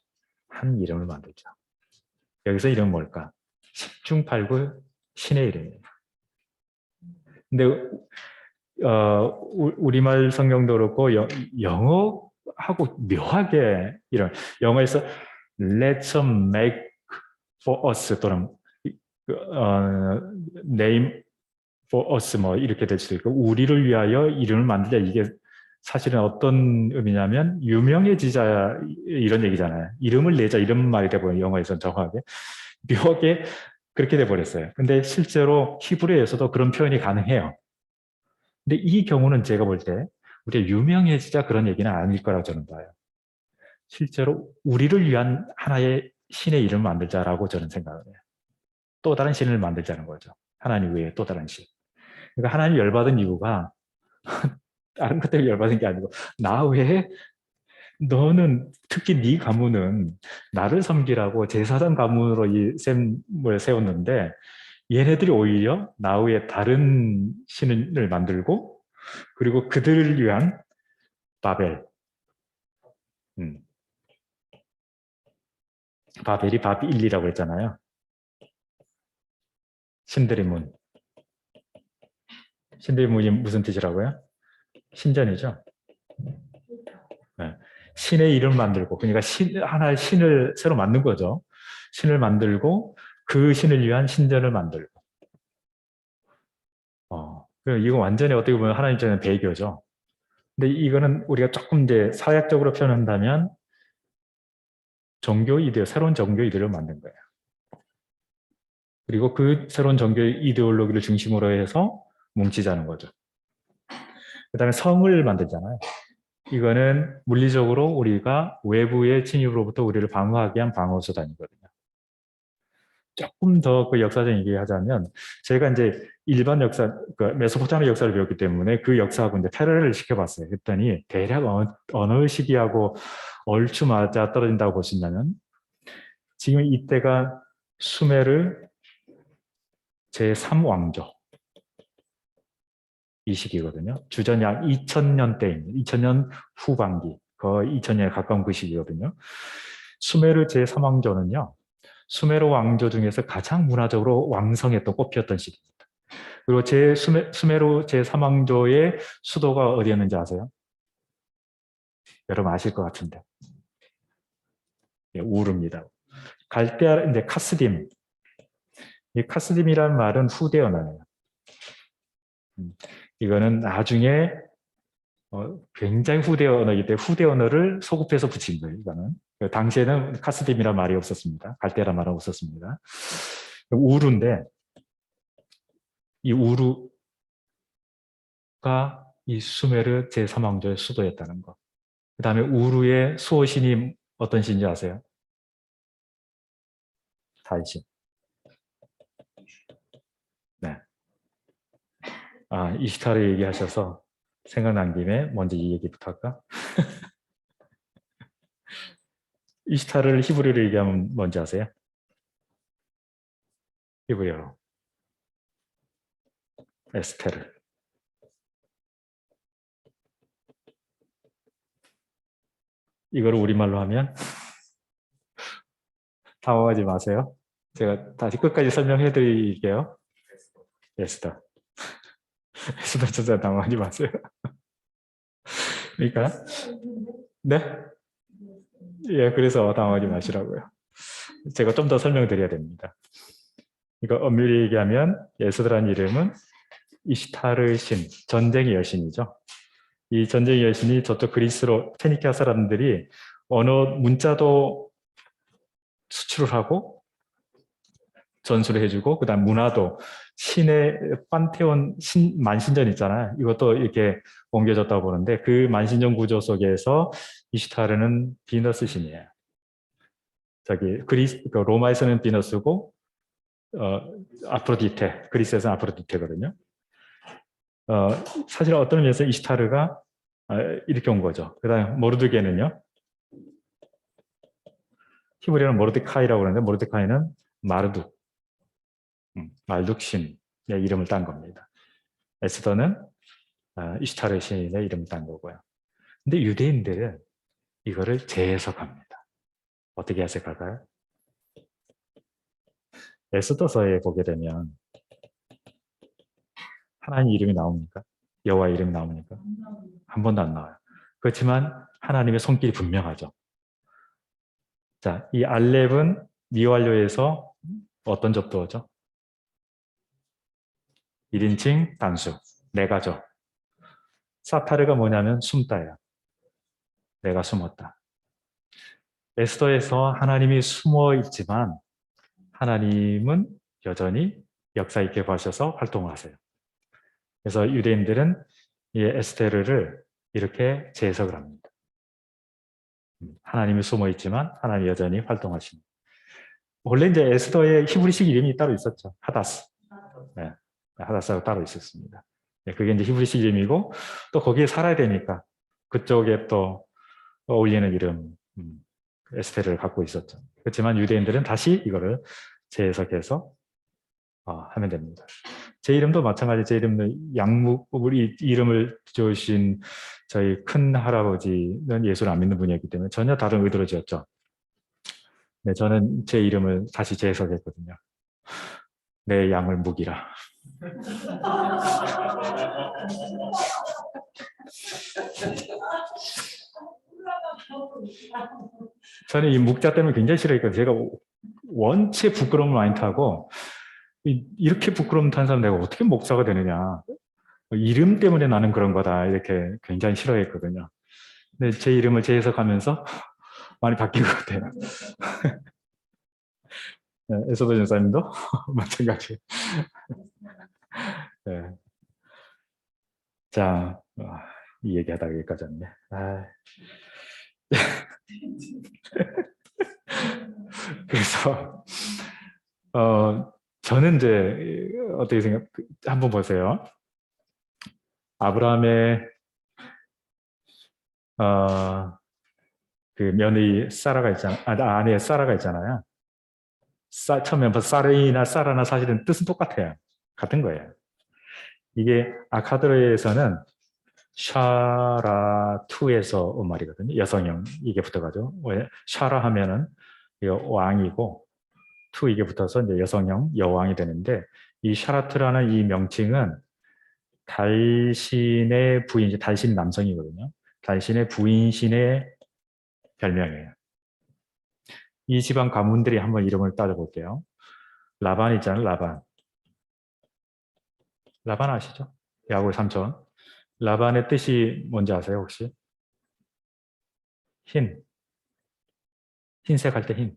한 이름을 만들자. 여기서 이름은 뭘까? 십중팔구 신의 이름이에요. 근데 우리말 성경도 그렇고 영어하고 묘하게 이런 영어에서 Let's make for us 또는 name for us 뭐 이렇게 될 수도 있고 우리를 위하여 이름을 만들자 이게 사실은 어떤 의미냐면 유명해지자 이런 얘기잖아요. 이름을 내자 이런 말이 돼버려요. 영어에서는 정확하게. 묘하게 그렇게 돼버렸어요. 근데 실제로 히브리어에서도 그런 표현이 가능해요. 근데 이 경우는 제가 볼 때 우리가 유명해지자 그런 얘기는 아닐 거라고 저는 봐요. 실제로 우리를 위한 하나의 신의 이름을 만들자라고 저는 생각을 해요. 또 다른 신을 만들자는 거죠. 하나님 외에 또 다른 신. 그러니까 하나님 열받은 이유가 다른 것 때문에 열받은 게 아니고 나 왜 너는 특히 네 가문은 나를 섬기라고 제사장 가문으로 이 셈을 세웠는데 얘네들이 오히려 나 외에 다른 신을 만들고 그리고 그들을 위한 바벨, 음, 바벨이 바빌이라고 했잖아요. 신들의 문. 신들의 문이 무슨 뜻이라고요? 신전이죠. 네. 신의 이름 만들고, 그러니까 하나의 신을 새로 만든 거죠. 신을 만들고 그 신을 위한 신전을 만들고. 이거 완전히 어떻게 보면 하나님 입장에는 배교죠. 근데 이거는 우리가 조금 이제 사역적으로 표현한다면 종교 이데올로기, 새로운 종교 이데올로기를 만든 거예요. 그리고 그 새로운 종교 이데올로기를 중심으로 해서 뭉치자는 거죠. 그 다음에 성을 만들잖아요. 이거는 물리적으로 우리가 외부의 침입으로부터 우리를 방어하기 위한 방어수단이거든요. 조금 더 그 역사적인 얘기하자면 제가 이제 일반 역사, 그 메소포타미아 역사를 배웠기 때문에 그 역사하고 이제 패러렐을 시켜봤어요. 그랬더니 대략 어느 시기하고 얼추 맞아 떨어진다고 볼 수 있냐면 지금 이때가 수메르 제3왕조 이 시기거든요. 주전 약 2000년대입니다. 2000년 후반기, 거의 2000년에 가까운 그 시기거든요. 수메르 제3왕조는요. 수메르 왕조 중에서 가장 문화적으로 왕성했던 꽃피었던 시기입니다. 그리고 수메르 제3왕조의 수도가 어디였는지 아세요? 여러분 아실 것 같은데. 예, 우르입니다. 갈대아, 이제 카스딤. 이 카스딤이라는 말은 후대 언어예요. 이거는 나중에 굉장히 후대 언어이기 때문에 후대 언어를 소급해서 붙인 거예요. 이거는. 당시에는 카스딤이라는 말이 없었습니다. 갈대아라는 말은 없었습니다. 우루인데 이 우루가 이 수메르 제3왕조의 수도였다는 거. 그 다음에 우루의 수호신이 어떤 신인지 아세요? 달신. 네. 이시타르 얘기하셔서 생각난 김에 먼저 이 얘기부터 할까? 이시타르를 히브리어로 얘기하면 뭔지 아세요? 히브리어로. 에스테르. 이걸 우리말로 하면 당황하지 마세요. 제가 다시 끝까지 설명해 드릴게요. 에스더. 에스더 진짜 당황하지 마세요. 그러니까 네? 예, 그래서 당황하지 마시라고요. 제가 좀 더 설명드려야 됩니다. 이거 엄밀히 얘기하면 에스더라는 이름은 이시타르 신, 전쟁의 여신이죠. 이 전쟁의 여신이 저쪽 그리스로 페니키아 사람들이 언어 문자도 수출을 하고 전수를 해주고 그다음 문화도 신의 판테온 만신전 있잖아요. 이것도 이렇게 옮겨졌다고 보는데 그 만신전 구조 속에서 이시타르는 비너스 신이에요. 그 로마에서는 비너스고 아프로디테, 그리스에서는 아프로디테거든요. 사실 어떤 의미에서 이시타르가 이렇게 온 거죠. 그 다음에 모르드게는요. 히브리어는 모르데카이라고 그러는데 모르데카이는 마르둑, 말둑신의 이름을 딴 겁니다. 에스더는 이시타르 신의 이름을 딴 거고요. 근데 유대인들은 이거를 재해석합니다. 어떻게 해석할까요? 에스더서에 보게 되면 하나님 이름이 나옵니까? 여호와 이름이 나옵니까? 한 번도 안 나와요. 그렇지만 하나님의 손길이 분명하죠. 자, 이 알렙은 미완료에서 어떤 접두어죠? 1인칭 단수, 내가죠. 사타르가 뭐냐면 숨다예요. 내가 숨었다. 에스더에서 하나님이 숨어 있지만 하나님은 여전히 역사 있게 보셔서 활동을 하세요. 그래서 유대인들은 이 에스테르를 이렇게 재해석을 합니다. 하나님이 숨어 있지만 하나님이 여전히 활동하시는. 원래 이제 에스더의 히브리식 이름이 따로 있었죠. 하다스. 네, 하다스가 따로 있었습니다. 그게 이제 히브리식 이름이고 또 거기에 살아야 되니까 그쪽에 또 어울리는 이름 에스테를 갖고 있었죠. 그렇지만 유대인들은 다시 이거를 재해석해서 하면 됩니다. 제 이름도 마찬가지. 제 이름은 우리 이름을 지으신 저희 큰 할아버지는 예수를 안 믿는 분이었기 때문에 전혀 다른 의도로 지었죠. 네, 저는 제 이름을 다시 재해석했거든요. 내 양을 묵이라. 저는 이 묵자 때문에 굉장히 싫어했거든요. 제가 원체 부끄러움을 많이 타고 이렇게 부끄러움 탄 사람 내가 어떻게 목사가 되느냐. 이름 때문에 나는 그런 거다. 이렇게 굉장히 싫어했거든요. 근데 제 이름을 재해석하면서 많이 바뀐 것 같아요. 네, 에서도 전사님도 마찬가지. 네. 자, 이 얘기하다가 여기까지 왔네. 그래서 저는 이제 어떻게 한번 보세요. 아브라함의 그 며느리 사라가 있잖아요. 아내 사라가 있잖아요. 처음에 사레이나 사라나 사실은 뜻은 똑같아요. 같은 거예요. 이게 아카드에서는 샤라2에서 온 말이거든요. 여성형 이게 붙어가죠. 왜 샤라 하면은 왕이고 투 이게 붙어서 이제 여성형 여왕이 되는데 이 샤라트라는 이 명칭은 달신의 부인, 달신 남성이거든요. 달신의 부인신의 별명이에요. 이 집안 가문들이 한번 이름을 따져볼게요. 라반 있잖아요. 라반 아시죠? 야곱 삼촌. 라반의 뜻이 뭔지 아세요 혹시? 흰색 할 때 흰.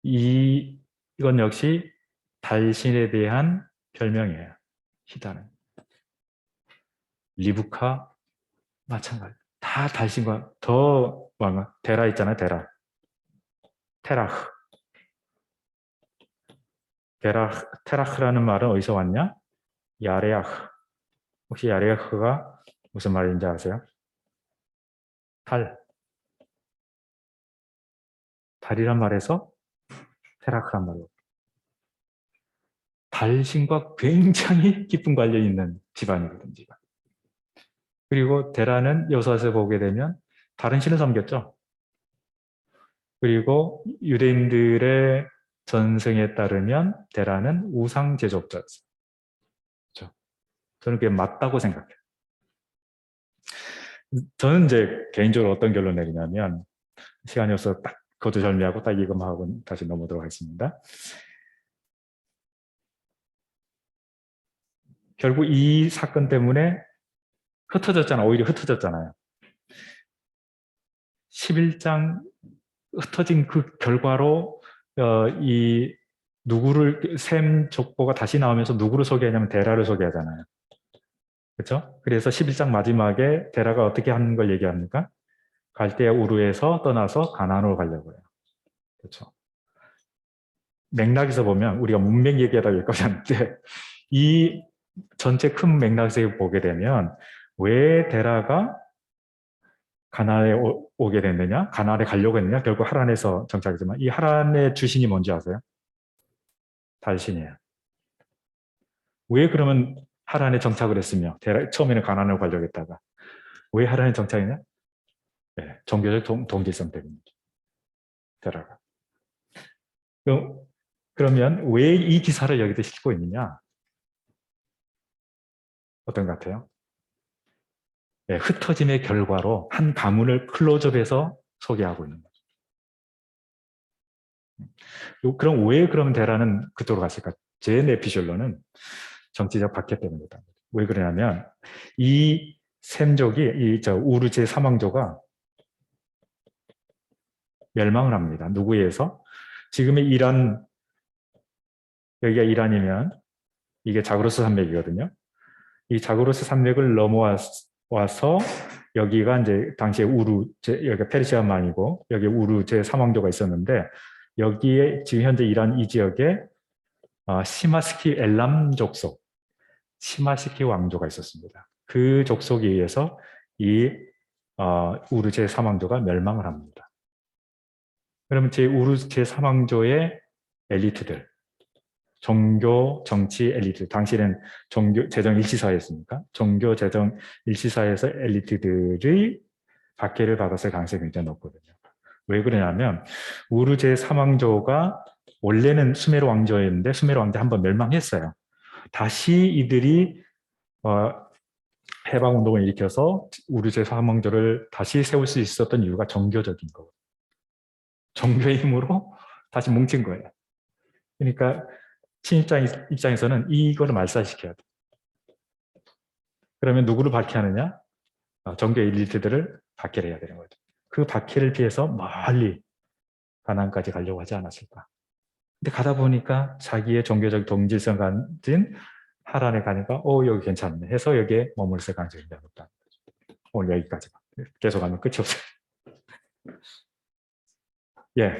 이건 역시 달신에 대한 별명이에요. 히다는. 리브카 마찬가지. 다 달신과 더 뭔가 데라 있잖아요. 테라흐. 테라흐라는 말은 어디서 왔냐? 야레아흐. 혹시 야레아흐가 무슨 말인지 아세요? 달이란 말에서 테라흐란 말로. 달신과 굉장히 깊은 관련이 있는 집안이거든요. 집안. 그리고 데라는 요소에서 보게 되면 다른 신을 섬겼죠. 그리고 유대인들의 전승에 따르면 데라는 우상 제조업자였어요. 그렇죠? 저는 그게 맞다고 생각해요. 저는 이제 개인적으로 어떤 결론 내리냐면 시간이 없어서 딱 거두절미하고 딱 이것만 하고 다시 넘어오도록 하겠습니다. 결국 이 사건 때문에 오히려 흩어졌잖아요. 11장 흩어진 그 결과로 이 누구를 셈 족보가 다시 나오면서 누구를 소개하냐면 데라를 소개하잖아요. 그렇죠? 그래서 11장 마지막에 데라가 어떻게 하는 걸 얘기합니까? 갈대아 우르에서 떠나서 가나안으로 가려고 해요. 그렇죠? 맥락에서 보면 우리가 문맥 얘기하다 여기까지 왔는데 이 전체 큰 맥락에서 보게 되면 왜 데라가 가나안에 오게 됐느냐? 가나안에 가려고 했느냐? 결국 하란에서 정착했지만 이 하란의 주신이 뭔지 아세요? 달신이에요. 왜 그러면 하란에 정착을 했으며 처음에는 가나안으로 가려고 했다가 왜 하란에 정착했냐? 네, 종교적 동질성 때문이죠. 데라가. 그러면 왜 이 기사를 여기다 싣고 있느냐? 어떤 것 같아요? 네, 흩어짐의 결과로 한 가문을 클로즈업해서 소개하고 있는 거죠. 그럼 왜 그러면 데라는 그쪽으로 갔을까? 제 내피셜로는 정치적 박해 때문이다. 왜 그러냐면 이 셈족이 우르 제3왕조가 멸망을 합니다. 누구에 의해서? 지금의 이란, 여기가 이란이면 이게 자그로스 산맥이거든요. 이 자그로스 산맥을 넘어와서 여기가 이제 당시에 여기가 페르시아만이고 여기 우르 제3왕조가 있었는데 여기에 지금 현재 이란 이 지역에 시마스키 엘람 족속, 시마시키 왕조가 있었습니다. 그 족속에 의해서 이 우르 제3왕조가 멸망을 합니다. 그러면 우르 제3왕조의 엘리트들, 종교, 정치 엘리트, 당시에는 종교, 재정 일치사회였으니까 종교, 재정 일치사회에서 엘리트들의 박해를 받았을 가능성이 굉장히 높거든요. 왜 그러냐면 우르 제3왕조가 원래는 수메르 왕조였는데 수메르 왕조 한번 멸망했어요. 다시 이들이 해방운동을 일으켜서 우르 제3왕조를 다시 세울 수 있었던 이유가 종교적인 거예요. 종교의 힘으로 다시 뭉친 거예요. 그러니까 친일파 입장에서는 이거를 말살시켜야 돼. 그러면 누구를 박해하느냐? 종교 엘리트들을 박해를 해야 되는 거죠. 그 박해를 피해서 멀리 가나안까지 가려고 하지 않았을까. 근데 가다 보니까 자기의 종교적 동질성 가진 하란에 가니까 여기 괜찮네 해서 여기에 머물렀을 가능성이 굉장히 높다. 오늘 여기까지 계속 하면 끝이 없어요. 예.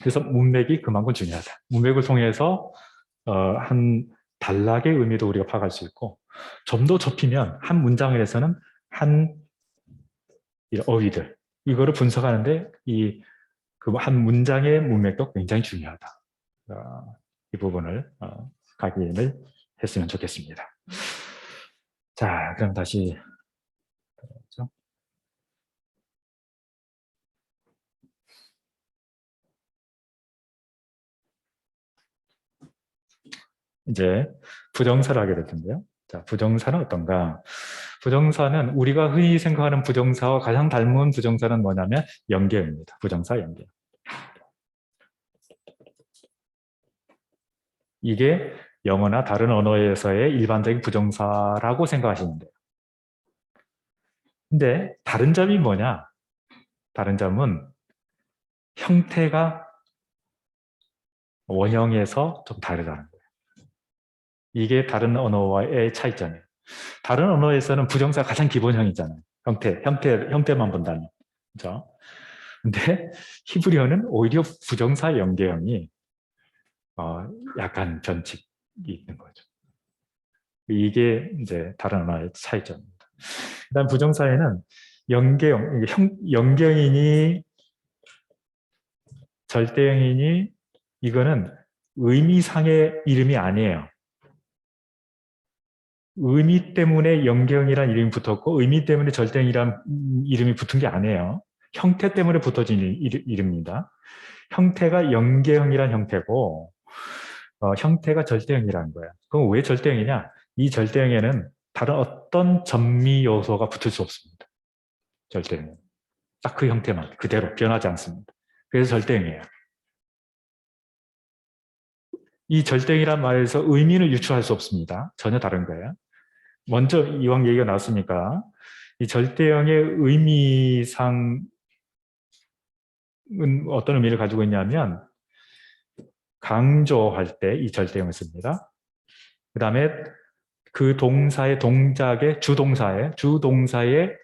그래서 문맥이 그만큼 중요하다. 문맥을 통해서 한 단락의 의미도 우리가 파악할 수 있고 좀 더 좁히면 한 문장에서는 한 어휘들 이거를 분석하는데 이 그 한 문장의 문맥도 굉장히 중요하다. 이 부분을 각인을 했으면 좋겠습니다. 자, 그럼 다시 이제 부정사를 하게 될 텐데요. 자, 부정사는 어떤가? 부정사는 우리가 흔히 생각하는 부정사와 가장 닮은 부정사는 뭐냐면 연계입니다. 부정사 연계. 이게 영어나 다른 언어에서의 일반적인 부정사라고 생각하시면 돼요. 근데 다른 점이 뭐냐? 다른 점은 형태가 원형에서 좀 다르다는 거예요. 이게 다른 언어와의 차이점이에요. 다른 언어에서는 부정사가 가장 기본형이잖아요. 형태만 본다면. 그렇죠? 근데 히브리어는 오히려 부정사 연계형이 약간 변칙이 있는 거죠. 이게 이제 다른 언어의 차이점입니다. 그다음 부정사에는 연계형이니 절대형이니 이거는 의미상의 이름이 아니에요. 의미 때문에 연계형이라는 이름이 붙었고 의미 때문에 절대형이라는 이름이 붙은 게 아니에요. 형태 때문에 붙어진 이름입니다. 형태가 연계형이라는 형태고 형태가 절대형이라는 거예요. 그럼 왜 절대형이냐? 이 절대형에는 다른 어떤 전미 요소가 붙을 수 없습니다. 절대형은. 딱 그 형태만 그대로 변하지 않습니다. 그래서 절대형이에요. 이 절대형이란 말에서 의미를 유추할 수 없습니다. 전혀 다른 거예요. 먼저 이왕 얘기가 나왔으니까 이 절대형의 의미상은 어떤 의미를 가지고 있냐면 강조할 때 이 절대형을 씁니다. 그 다음에 그 동사의 동작의 주동사의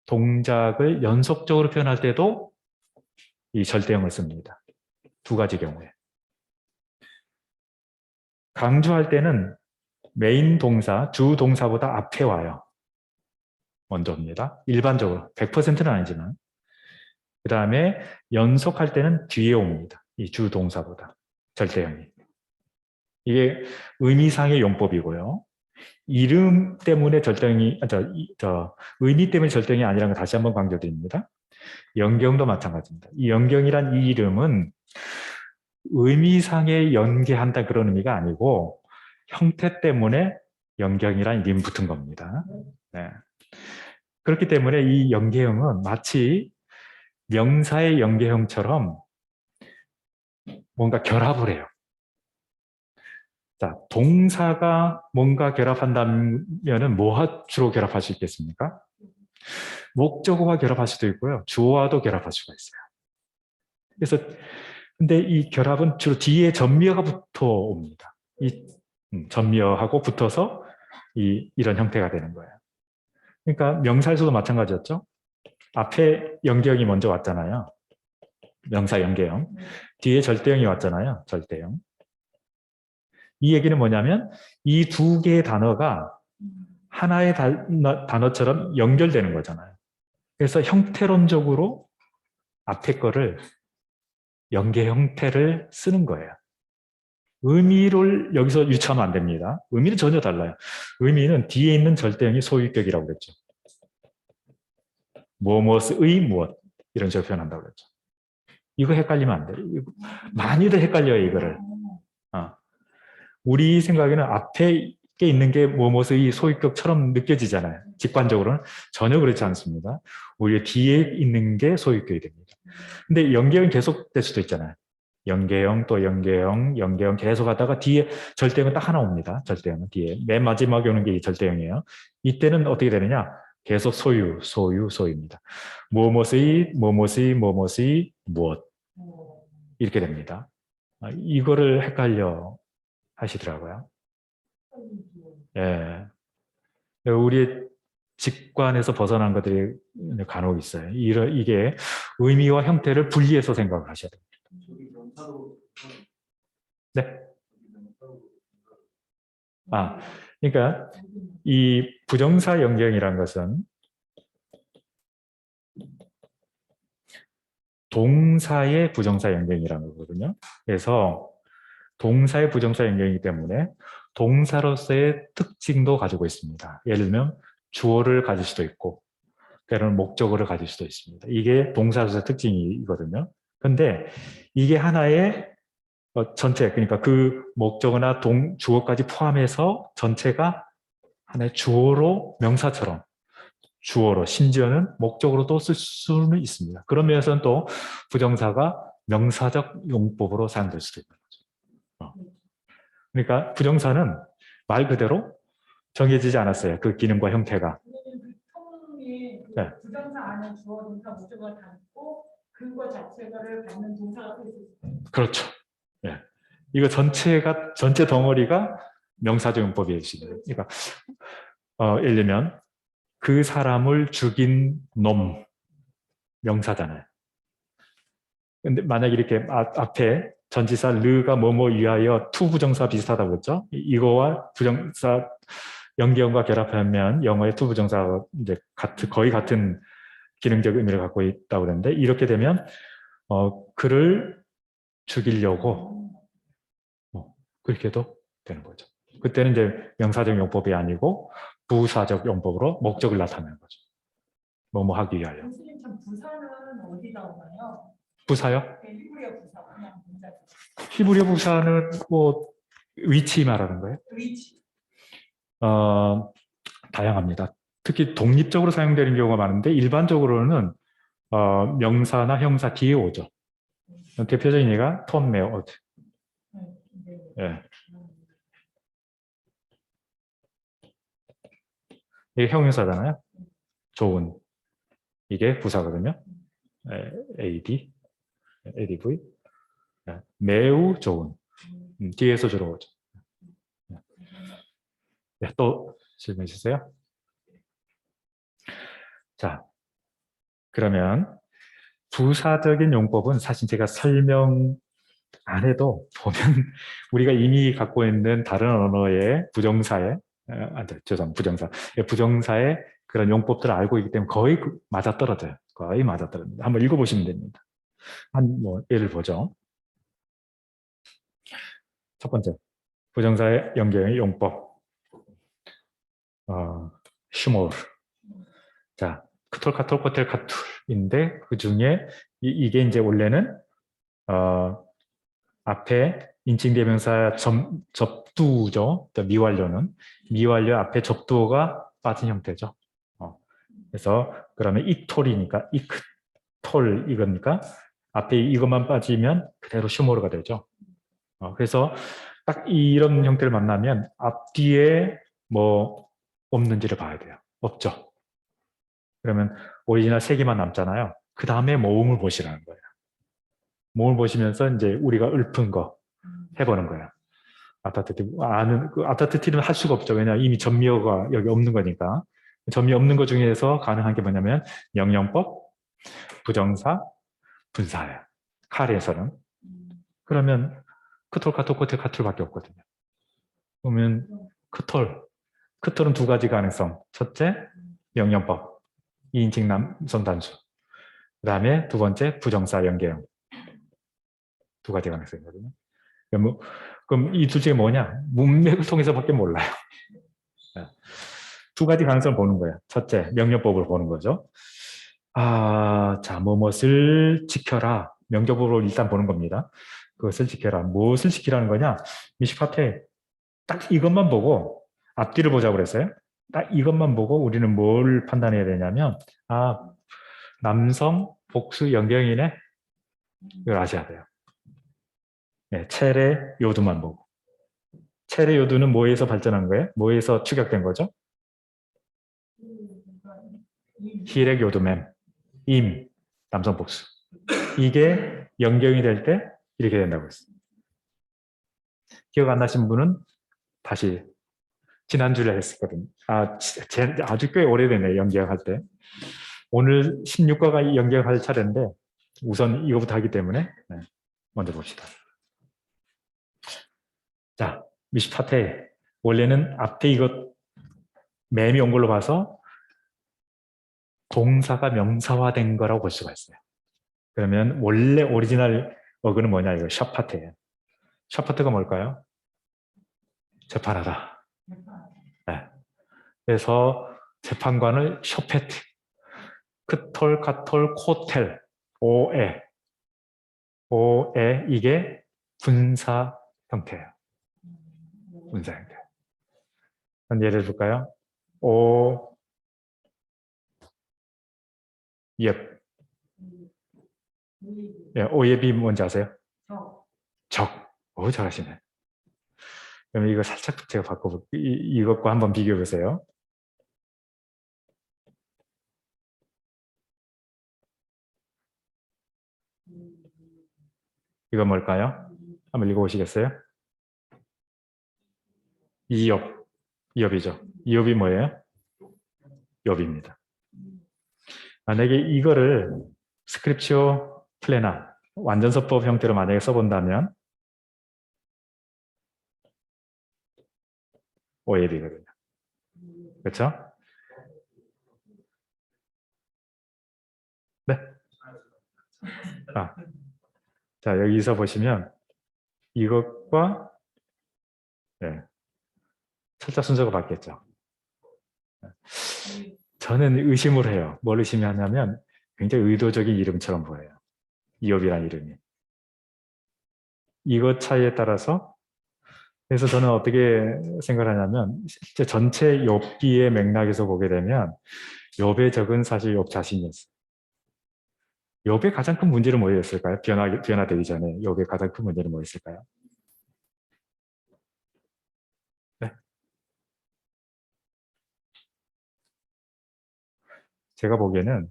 동작을 연속적으로 표현할 때도 이 절대형을 씁니다. 두 가지 경우에. 강조할 때는 메인 동사, 주 동사보다 앞에 와요. 먼저입니다. 일반적으로 100%는 아니지만. 그 다음에 연속할 때는 뒤에 옵니다. 이 주 동사보다. 절대형이. 이게 의미상의 용법이고요. 이름 때문에 절대형이, 의미 때문에 절대형이 아니라는 걸 다시 한번 강조드립니다. 연경도 마찬가지입니다. 이 연경이란 이 이름은 의미상에 연계한다 그런 의미가 아니고 형태 때문에 연경이란 이름이 붙은 겁니다. 네. 그렇기 때문에 이 연계형은 마치 명사의 연계형처럼 뭔가 결합을 해요. 자, 동사가 뭔가 결합한다면 뭐와 주로 결합할 수 있겠습니까? 목적어와 결합할 수도 있고요. 주어와도 결합할 수가 있어요. 그래서 근데 이 결합은 주로 뒤에 전미어가 붙어 옵니다. 이 전미어하고 붙어서 이런 형태가 되는 거예요. 그러니까 명사에서도 마찬가지였죠. 앞에 연계형이 먼저 왔잖아요. 명사 연계형. 뒤에 절대형이 왔잖아요. 절대형. 이 얘기는 뭐냐면 이 두 개의 단어가 하나의 단어처럼 연결되는 거잖아요. 그래서 형태론적으로 앞에 거를 연계 형태를 쓰는 거예요. 의미를 여기서 유추하면 안 됩니다. 의미는 전혀 달라요. 의미는 뒤에 있는 절대형이 소유격이라고 그랬죠. 무엇의 무엇 이런 식으로 표현한다고 그랬죠. 이거 헷갈리면 안 돼요. 많이들 헷갈려요, 이거를. 우리 생각에는 앞에 있는 게 무엇의 소유격처럼 느껴지잖아요. 직관적으로는 전혀 그렇지 않습니다. 오히려 뒤에 있는 게 소유격이 됩니다. 근데 연계형이 계속될 수도 있잖아요. 연계형 또 연계형 계속 하다가 뒤에 절대형은 딱 하나 옵니다. 절대형은 뒤에. 맨 마지막에 오는 게 절대형이에요. 이때는 어떻게 되느냐? 계속 소유입니다. 무엇의 무엇 이렇게 됩니다. 이거를 헷갈려 하시더라고요. 예. 우리의 직관에서 벗어난 것들이 간혹 있어요. 이게 의미와 형태를 분리해서 생각을 하셔야 됩니다. 네. 그러니까 이 부정사 연경이라는 것은 동사의 부정사 연경이라는 거거든요. 그래서 동사의 부정사 연경이기 때문에 동사로서의 특징도 가지고 있습니다. 예를 들면 주어를 가질 수도 있고 때로는 목적어를 가질 수도 있습니다. 이게 동사로서의 특징이거든요. 근데 이게 하나의 전체, 그러니까 그 목적어나 주어까지 포함해서 전체가 하나의 주어로 명사처럼 주어로 심지어는 목적으로도 쓸 수는 있습니다. 그런 면에서는 또 부정사가 명사적 용법으로 사용될 수도 있는 거죠. 그러니까 부정사는 말 그대로 정해지지 않았어요. 그 기능과 형태가. 네. 부정사 안에 주어, 동사, 목적어가 담고 그거 자체를 받는 동사가 또 있어요. 그렇죠. 예. 이거 전체 덩어리가 명사적 용법이 있습니다. 그러니까 예를 들면 그 사람을 죽인 놈 명사잖아요. 근데 만약 이렇게 앞에 전치사 르가 뭐뭐 위하여 투 부정사 비슷하다고 했죠. 이거와 부정사 연계형과 결합하면 영어의 투 부정사가 이제 거의 같은 기능적 의미를 갖고 있다고 그러는데 이렇게 되면 그를 죽이려고 그렇게도 되는 거죠. 그때는 이제 명사적 용법이 아니고 부사적 용법으로 목적을 나타내는 거죠. 뭐뭐 하기 위하여. 교수님 참 부사는 어디다 오나요? 부사요? 네, 히브리어 부사 그냥 문자. 히브리어 부사는 뭐 위치 말하는 거예요? 위치. 다양합니다. 특히 독립적으로 사용되는 경우가 많은데 일반적으로는 명사나 형사 뒤에 오죠. 대표적인 예가 톰 메어드. 예. 이게 형용사잖아요. 좋은. 이게 부사거든요. AD, ADV. 매우 좋은. 뒤에서 주로 오죠. 네, 또 질문해 주세요. 자, 그러면 부사적인 용법은 사실 제가 설명 안 해도 보면 우리가 이미 갖고 있는 다른 언어의 부정사의 부정사의 그런 용법들을 알고 있기 때문에 거의 맞아떨어져요. 거의 맞아떨어집니다. 한번 읽어보시면 됩니다. 뭐 예를 보죠. 첫 번째, 부정사의 연결의 용법. 슈모르. 자, 크톨, 카톨, 코텔, 카툴인데 그 중에 이게 이제 원래는 앞에 인칭대명사 접두죠. 미완료 앞에 접두어가 빠진 형태죠. 그래서 그러면 이톨이니까 이크톨 이거니까 앞에 이것만 빠지면 그대로 슈모르가 되죠. 그래서 딱 이런 형태를 만나면 앞뒤에 뭐 없는지를 봐야 돼요. 없죠. 그러면 오리지널 3개만 남잖아요. 그 다음에 모음을 보시라는 거예요. 모음을 보시면서 이제 우리가 읊은 거 해보는 거예요. 아타트티는 할 수가 없죠. 왜냐하면 이미 전미어가 여기 없는 거니까. 전미어 없는 것 중에서 가능한 게 뭐냐면 명령법, 부정사, 분사예요. 칼에서는. 그러면 크톨, 카톨, 코텔, 카툴밖에 없거든요. 그러면 크톨은 두 가지 가능성. 첫째, 영연법, 2인칭 남성 단수. 그 다음에 두 번째, 부정사 연계형. 두 가지 가능성이거든요. 그럼 이 둘 중에 뭐냐? 문맥을 통해서밖에 몰라요. 두 가지 가능성을 보는 거예요. 첫째, 명령법을 보는 거죠. 자, 무엇을 지켜라. 명령법으로 일단 보는 겁니다. 그것을 지켜라. 무엇을 지키라는 거냐? 미시파테 딱 이것만 보고 앞뒤를 보자고 그랬어요. 딱 이것만 보고 우리는 뭘 판단해야 되냐면 남성 복수 연경이네. 이걸 아셔야 돼요. 네, 체레 요두만 보고. 체레 요두는 뭐에서 발전한 거예요? 뭐에서 축약된 거죠? 히렉 요두맴, 남성 복수. 이게 연경이 될 때 이렇게 된다고 했어요. 기억 안 나신 분은 다시 지난주에 했었거든요. 아주 꽤 오래됐네, 연경할 때. 오늘 16과가 연경할 차례인데 우선 이거부터 하기 때문에 먼저 봅시다. 자, 미시파테 원래는 앞에 이것 맴이 온 걸로 봐서 동사가 명사화된 거라고 볼 수가 있어요. 그러면 원래 오리지널 어근은 뭐냐? 이거 샤파테예요. 샤파테가 뭘까요? 재판하다. 네. 그래서 재판관을 셔페트, 크톨, 카톨, 코텔, 오에 이게 분사 형태예요. 분사 형태. 예를 들까요? 옙. 예, 오예비 뭔지 아세요? 적. 잘하시네. 그럼 이거 살짝 제가 바꿔볼게요. 이것과 한번 비교해 보세요. 이건 뭘까요? 한번 읽어보시겠어요? 이엽이죠. 이엽이 뭐예요? 엽입니다. 만약에 이거를 스크립치오 플레나 완전서법 형태로 만약에 써본다면 오예비거든요. 그렇죠? 네. 자, 여기서 보시면 이것과 철자 순서가 바뀌었죠. 저는 의심을 해요. 뭘 의심하냐면 굉장히 의도적인 이름처럼 보여요. 이엽이라는 이름이. 이것 차이에 따라서 그래서 저는 어떻게 생각하냐면 실제 전체 욥기의 맥락에서 보게 되면 욥의 적은 사실 욥 자신이었어요. 욥의 가장 큰 문제는 뭐였을까요? 변화되기 전에 욥의 가장 큰 문제는 뭐였을까요? 네? 제가 보기에는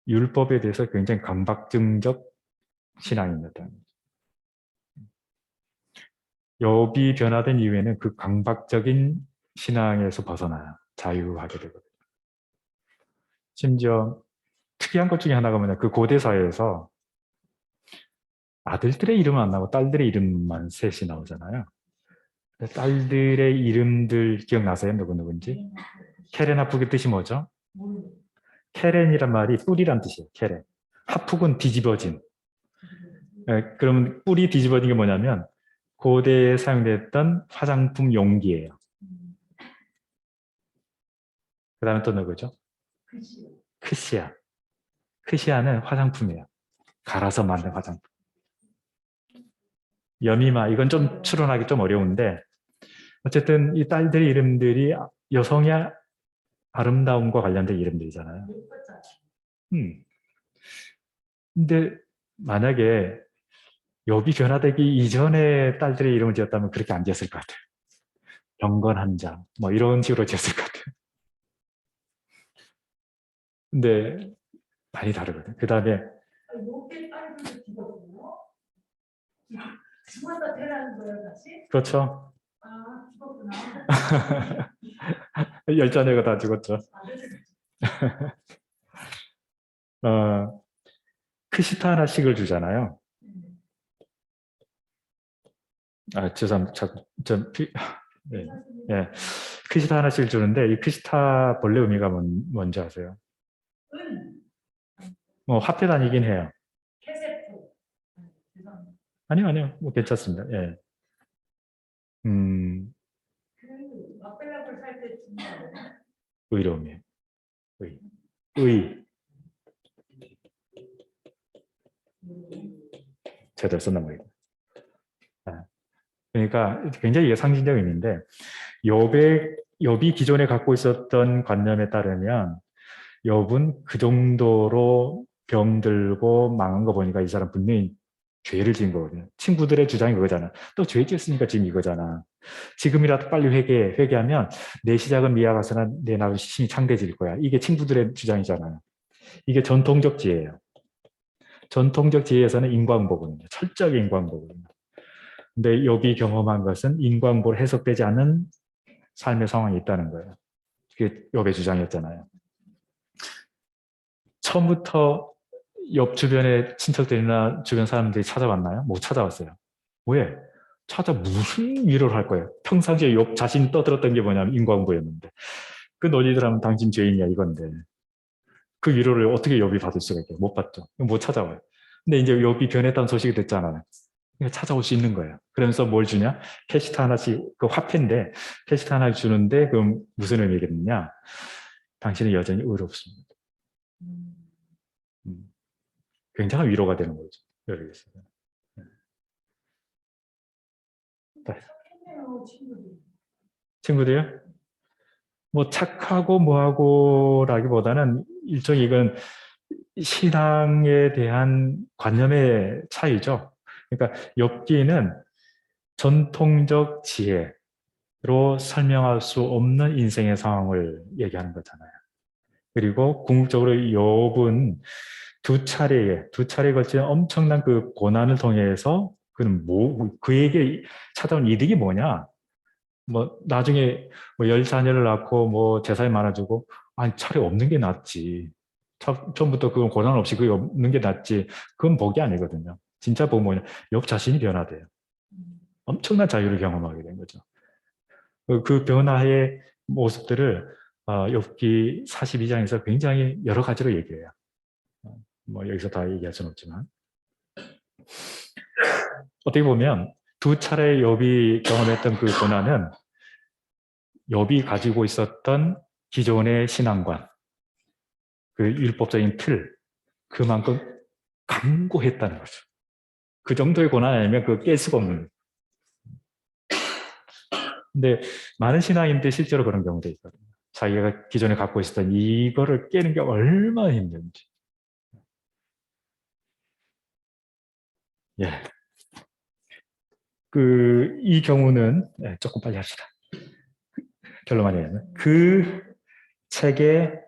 율법에 대해서 굉장히 강박증적 신앙입니다. 욥이 변화된 이후에는 그 강박적인 신앙에서 벗어나요. 자유하게 되거든요. 심지어 특이한 것 중에 하나가 뭐냐, 그 고대 사회에서 아들들의 이름은 안 나오고 딸들의 이름만 셋이 나오잖아요. 딸들의 이름들 기억나세요? 누군지? 케렌 하프의 뜻이 뭐죠? 케렌이란 말이 뿌리란 뜻이에요. 케렌. 하프은 뒤집어진. 그러면 뿌리 뒤집어진 게 뭐냐면 고대에 사용됐던 화장품 용기예요. 그 다음에 또 누구죠? 크시아. 크시아는 화장품이에요. 갈아서 만든 화장품. 여미마, 이건 좀 추론하기 좀 어려운데 어쨌든 이 딸들의 이름들이 여성의 아름다움과 관련된 이름들이잖아요. 근데 만약에 욥이 변화되기 이전에 딸들의 이름을 지었다면 그렇게 안 지었을 것 같아요. 경건한자, 뭐 이런 식으로 지었을 것 같아요. 근데 많이 다르거든요. 그 다음에 죽었다 태어나는 거예요, 다시? 그렇죠. 죽었구나. 열자녀가 다 죽었죠. 크시타 하나씩을 주잖아요. 죄송합니다. 예, 예. 피스타 하나씩 주는데 이 피스타 본래 의미가 뭔지 아세요? 은, 뭐 화폐 단위긴 해요. 캐세트. 죄송합니다. 아니요. 뭐 괜찮습니다. 예. 그 막벨락을 살 때 주는 거예요. 의로움이에요. 의. 제대로 썼나 모르겠어요. 그러니까 굉장히 이게 상징적 의미인데 욥이 기존에 갖고 있었던 관념에 따르면 욥은 그 정도로 병들고 망한 거 보니까 이 사람 분명히 죄를 지은 거거든요. 친구들의 주장이 그거잖아. 또 죄 지었으니까 지금 이거잖아. 지금이라도 빨리 회개하면 내 시작은 미약하서나 내 나은 신이 창대해질 거야. 이게 친구들의 주장이잖아요. 이게 전통적 지혜예요. 전통적 지혜에서는 인과응보거든요. 철저하게 인과응보거든요. 근데 욥이 경험한 것은 인과응보로 해석되지 않는 삶의 상황이 있다는 거예요. 그게 욥의 주장이었잖아요. 처음부터 욥 주변의 친척들이나 주변 사람들이 찾아왔나요? 못 찾아왔어요. 왜? 무슨 위로를 할 거예요? 평상시에 욥 자신이 떠들었던 게 뭐냐면 인과응보였는데 그 논리들 하면 당신 죄인이야 이건데 그 위로를 어떻게 욥이 받을 수가 있겠어요? 못 받죠. 못 찾아와요. 근데 이제 욥이 변했다는 소식이 됐잖아요. 찾아올 수 있는 거예요. 그러면서 뭘 주냐? 캐시트 하나씩, 그 화폐인데 캐시트 하나 주는데 그럼 무슨 의미겠느냐? 당신은 여전히 의롭습니다. 굉장한 위로가 되는 거죠. 여기서. 착했네요, 친구들. 친구들요? 뭐 착하고 뭐하고라기보다는 일종의 이건 신앙에 대한 관념의 차이죠. 그러니까 욥기는 전통적 지혜로 설명할 수 없는 인생의 상황을 얘기하는 거잖아요. 그리고 궁극적으로 욥은 두 차례에 걸친 엄청난 그 고난을 통해서 그에게 찾아온 이득이 뭐냐? 뭐 나중에 뭐 10자녀를 낳고 뭐 재산이 많아지고 아니 차라리 없는 게 낫지. 처음부터 그건 고난 없이 그게 없는 게 낫지. 그건 복이 아니거든요. 진짜 복은 뭐냐? 욥 자신이 변화돼요. 엄청난 자유를 경험하게 된 거죠. 그 변화의 모습들을 욥기 42장에서 굉장히 여러 가지로 얘기해요. 뭐 여기서 다 얘기할 수는 없지만 어떻게 보면 두 차례 욥이 경험했던 그 고난은 욥이 가지고 있었던 기존의 신앙관, 그 율법적인 틀, 그만큼 강고했다는 거죠. 그 정도의 고난 아니면 그거 깰 수가 없는. 근데 많은 신앙인들 실제로 그런 경우도 있거든요. 자기가 기존에 갖고 있었던 이거를 깨는 게 얼마나 힘든지. 예. 이 경우는, 조금 빨리 합시다. 결론만 얘기하면. 그 책의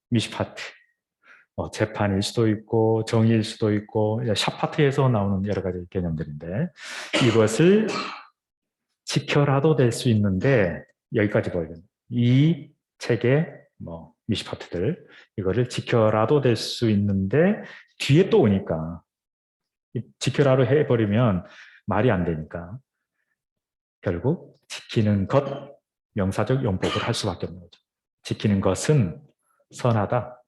미시파트. 재판일 수도 있고, 정의일 수도 있고, 샤파트에서 나오는 여러 가지 개념들인데, 이것을 지켜라도 될 수 있는데, 여기까지 보여요. 이 책의 미시파트들, 이거를 지켜라도 될 수 있는데, 뒤에 또 오니까, 지켜라로 해버리면 말이 안 되니까, 결국 지키는 것, 명사적 용법을 할 수밖에 없는 거죠. 지키는 것은 선하다.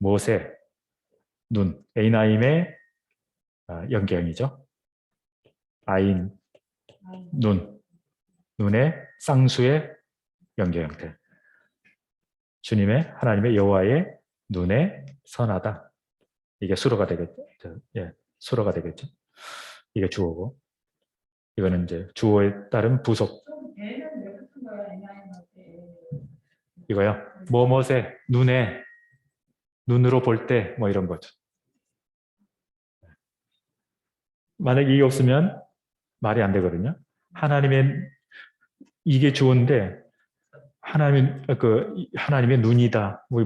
모세, 눈, 에이나임의 연경이죠. 아인, 눈의 쌍수의 연계 형태. 주님의 하나님의 여호와의 눈에 선하다. 이게 수로가 되겠죠. 예, 수로가 되겠죠. 이게 주어고, 이거는 이제 주어에 따른 부속. 이거요. 뭐뭐세 눈으로 볼 때 뭐 이런 거죠. 만약 이게 없으면 말이 안 되거든요. 하나님의 이게 주어인데 하나님의 눈이다. 뭐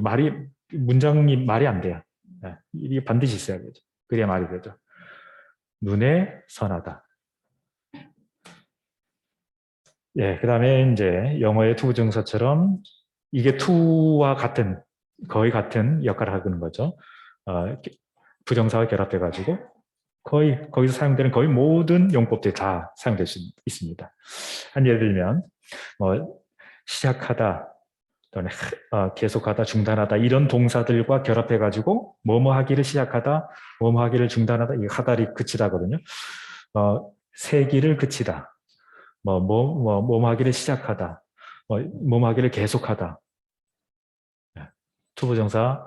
문장이 말이 안 돼요. 이게 반드시 있어야겠죠. 그래야 말이 되죠. 눈에 선하다. 예, 그다음에 이제 영어의 투부정사처럼 이게 to와 거의 같은 역할을 하는 거죠. 부정사가 결합돼가지고 거기서 사용되는 거의 모든 용법들이 다 사용될 수 있습니다. 한 예를 들면 뭐 시작하다 또는 계속하다, 중단하다 이런 동사들과 결합해 가지고 뭐뭐 하기를 시작하다, 뭐뭐 하기를 중단하다, 이 하다리 그치다거든요. 세기를 그치다, 뭐뭐 하기를 시작하다, 뭐뭐 하기를 계속하다. 투부정사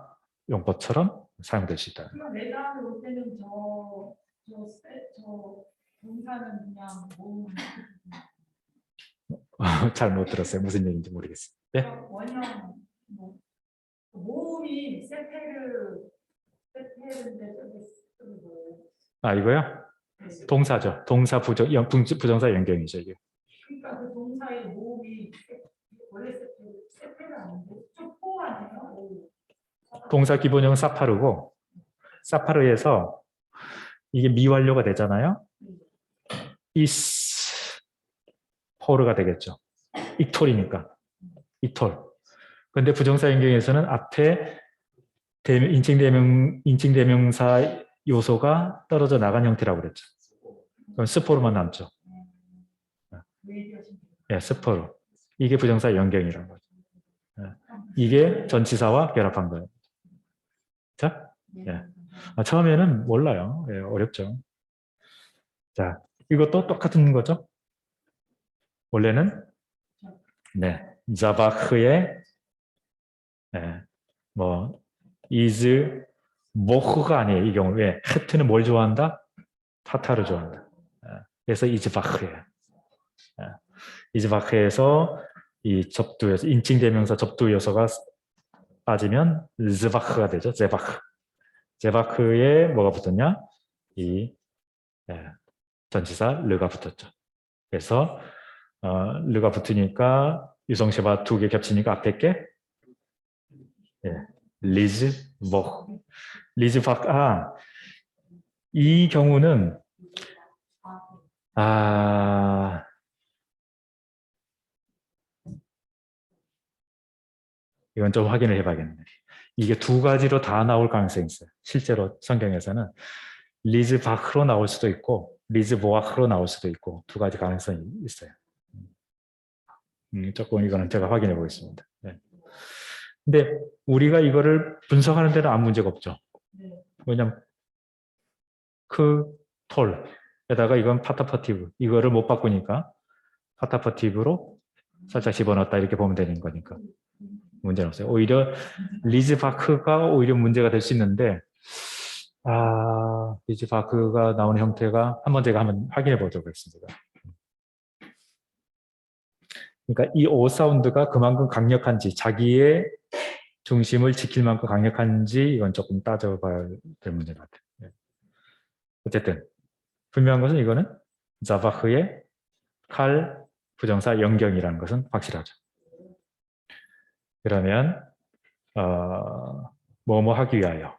용법처럼 사용될 수 있다. 그럼 내가 올 때는 저 동사는 그냥 모음. 잘 못 들었어요. 무슨 얘기인지 모르겠어요. 네? 원형 뭐 모음이 세페르인데 저기 뭐. 이거요? 동사죠. 동사 부정사 연경이죠, 이게. 그러니까 그 동사의 모음이 원래 세페르 아닌데 쪽포 아니에요? 동사 기본형은 사파르고, 사파르에서 이게 미완료가 되잖아요. 포르가 되겠죠. 이톨이니까. 이톨. 그런데 부정사 연경에서는 앞에 인칭대명사 요소가 떨어져 나간 형태라고 그랬죠. 그럼 스포르만 남죠. 예, 스포르. 이게 부정사 연경이라는 거죠. 예. 이게 전치사와 결합한 거예요. 자, 예. 처음에는 몰라요. 예, 어렵죠. 자, 이것도 똑같은 거죠. 원래는 네, 자바흐의 is 모흐가 아니에요. 이 경우 왜? 헤트는 뭘 좋아한다? 타타를 좋아한다. 그래서 이즈바흐예요. 이즈바흐에서 이 접두에서 인칭대명사 접두 요소가 빠지면 즈바흐가 되죠. 제바흐. 제바흐에 뭐가 붙었냐? 이 전치사 르가 붙었죠. 그래서 르가 붙으니까 유성시바 두 개 겹치니까 앞에 게 리즈버흐. 리즈바흐. 이 경우는 이건 좀 확인을 해봐야겠네요. 이게 두 가지로 다 나올 가능성이 있어요. 실제로 성경에서는 리즈바흐로 나올 수도 있고 리즈보아흐로 나올 수도 있고 두 가지 가능성이 있어요. 조금 이거는 제가 확인해 보겠습니다. 네. 근데 우리가 이거를 분석하는 데는 아무 문제가 없죠. 왜냐면 톨에다가 이건 파타퍼티브 이거를 못 바꾸니까 파타퍼티브로 살짝 집어넣었다 이렇게 보면 되는 거니까 문제는 없어요. 오히려 리즈바크가 오히려 문제가 될 수 있는데 리즈바크가 나오는 형태가 한번 확인해 보도록 하겠습니다. 그러니까 이 O 사운드가 그만큼 강력한지 자기의 중심을 지킬 만큼 강력한지 이건 조금 따져봐야 될 문제 같아요. 어쨌든 분명한 것은 이거는 자바흐의 칼 부정사 연경이라는 것은 확실하죠. 그러면 뭐뭐 하기 위하여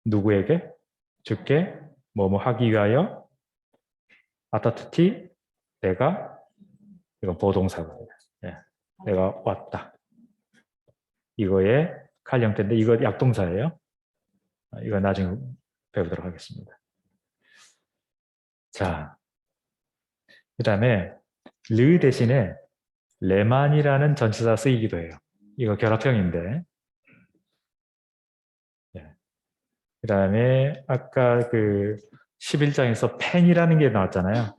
누구에게? 주께 뭐뭐 하기 위하여 아타트티 내가 이건 보동사거든요. 내가 왔다. 이거의 칼 형태인데 이거 약동사예요. 이거 나중에 배우도록 하겠습니다. 자, 그 다음에 르 대신에 레만이라는 전치사 쓰이기도 해요. 이거 결합형인데. 그 다음에 아까 그 11장에서 펜이라는 게 나왔잖아요.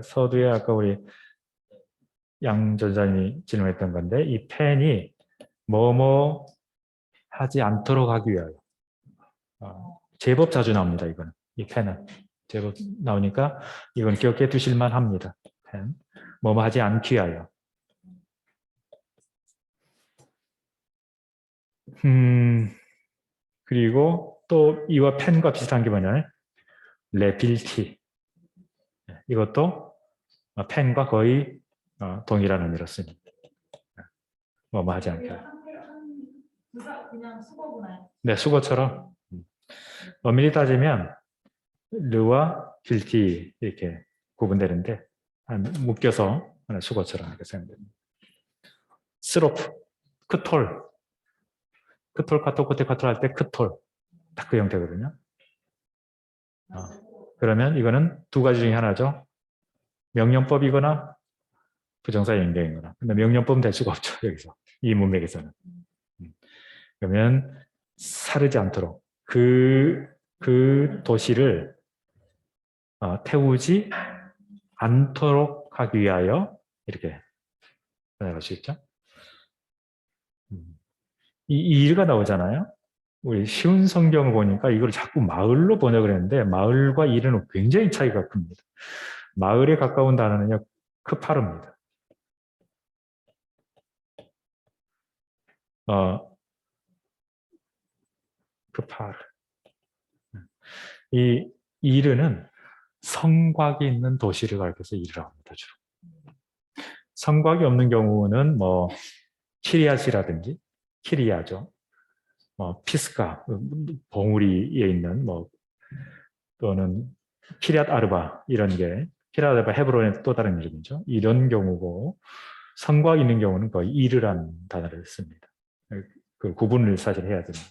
서두에 아까 우리 양 전사님이 질문했던 건데 이 펜이 뭐뭐 하지 않도록 하기 위하여 제법 자주 나옵니다. 이거는 이 펜은 제법 나오니까 이건 기억해 두실만 합니다. 펜 뭐뭐 하지 않기 위하여 그리고 또 이와 펜과 비슷한 게 뭐냐면 레빌티 이것도 펜과 거의 동일한 의미로 씁니다. 뭐뭐 하지 않게. 그냥 수거구나. 네, 수거처럼. 엄밀히 따지면 르와 빌티 이렇게 구분되는데 묶여서 수거처럼 이렇게 생각됩니다. 스로프, 크톨, 카톨, 코테 카톨 할 때 크톨 딱 그 형태거든요. 그러면 이거는 두 가지 중에 하나죠. 명령법이거나 부정사 연결이거나. 근데 명령법은 될 수가 없죠. 여기서. 이 문맥에서는. 그러면 사르지 않도록 그 도시를 태우지 않도록 하기 위하여 이렇게 번역할 수 있죠. 이 일가 나오잖아요. 우리 쉬운 성경을 보니까 이걸 자꾸 마을로 번역을 했는데 마을과 일은 굉장히 차이가 큽니다. 마을에 가까운 단어는요. 크파르입니다. 크파르. 이 일은 성곽이 있는 도시를 가리켜서 일이라고 합니다. 주로. 성곽이 없는 경우는 뭐 키리앗이라든지 키리아죠. 피스가 봉우리에 있는 뭐 또는 키리앗 아르바 이런 게 키리앗 아르바 헤브론의 또 다른 이름이죠. 이런 경우고 성곽이 있는 경우는 거의 이르라는 단어를 씁니다. 그 구분을 사실 해야 됩니다.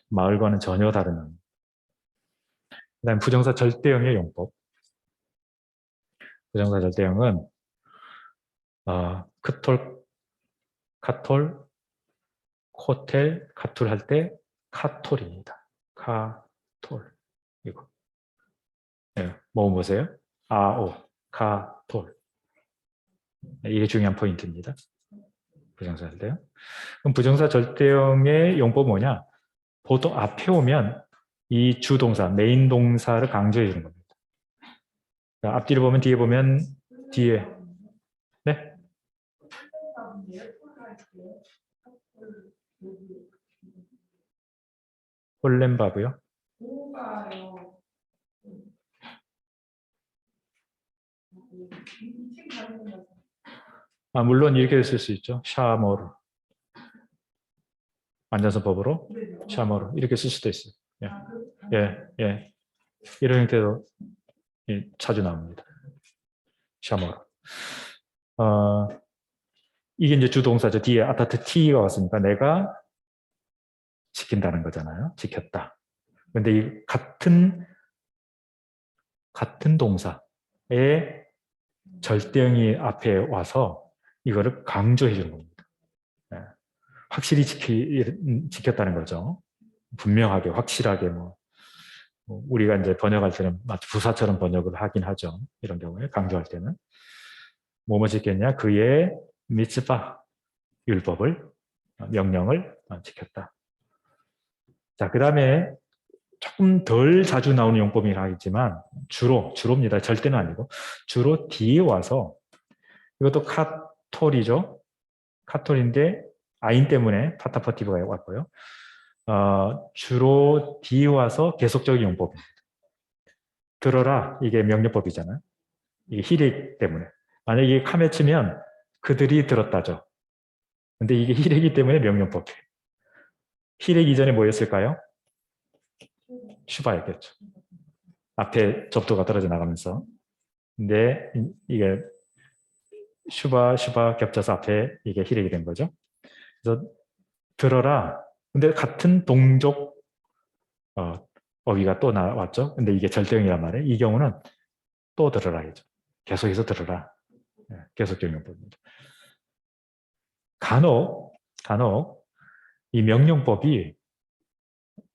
마을과는 전혀 다른. 그다음 부정사 절대형의 용법. 부정사 절대형은 크톨, 카톨, 코텔, 카툴 할 때 카톨입니다. 카톨 이거. 네, 뭐 보세요? 아오, 카톨. 이게 중요한 포인트입니다. 부정사 할 때요. 그럼 부정사 절대형의 용법 뭐냐? 보통 앞에 오면 이 주동사, 메인 동사를 강조해 주는 겁니다. 앞뒤를 보면 뒤에 보면 뒤에 네? 홀렘바브요? 물론 이렇게 쓸 수 있죠. 샤머르. 안전선법으로 샤머르. 이렇게 쓸 수도 있어요. 예. 이런 형태도 자주 나옵니다. 샤머르. 이게 이제 주동사죠. 뒤에 아타트 T가 왔으니까 내가 지킨다는 거잖아요. 지켰다. 근데 이 같은 동사의 절대형이 앞에 와서 이거를 강조해 주는 겁니다. 확실히 지켰다는 거죠. 분명하게, 확실하게 우리가 이제 번역할 때는 마치 부사처럼 번역을 하긴 하죠. 이런 경우에 강조할 때는 뭐뭐 지켰냐? 그의 미츠바 율법을 명령을 지켰다. 자, 그 다음에 조금 덜 자주 나오는 용법이긴 하겠지만 주로입니다. 절대는 아니고 주로 뒤에 와서 이것도 카톨이죠. 카톨인데 아인 때문에 파타포티브가 왔고요. 주로 뒤에 와서 계속적인 용법입니다. 들어라, 이게 명령법이잖아요. 이게 히레 때문에. 만약에 이게 카메 치면 그들이 들었다죠. 근데 이게 히레이기 때문에 명령법이에요. 히레 이전에 뭐였을까요? 슈바였겠죠. 앞에 접두가 떨어져 나가면서. 근데 이게 슈바 겹쳐서 앞에 이게 히레이 된 거죠. 그래서 들어라. 근데 같은 동족 어휘가 또 나왔죠. 근데 이게 절대형이란 말이에요. 이 경우는 또 들어라 이죠. 계속해서 들어라. 계속적인 용법입니다. 간혹 이 명령법이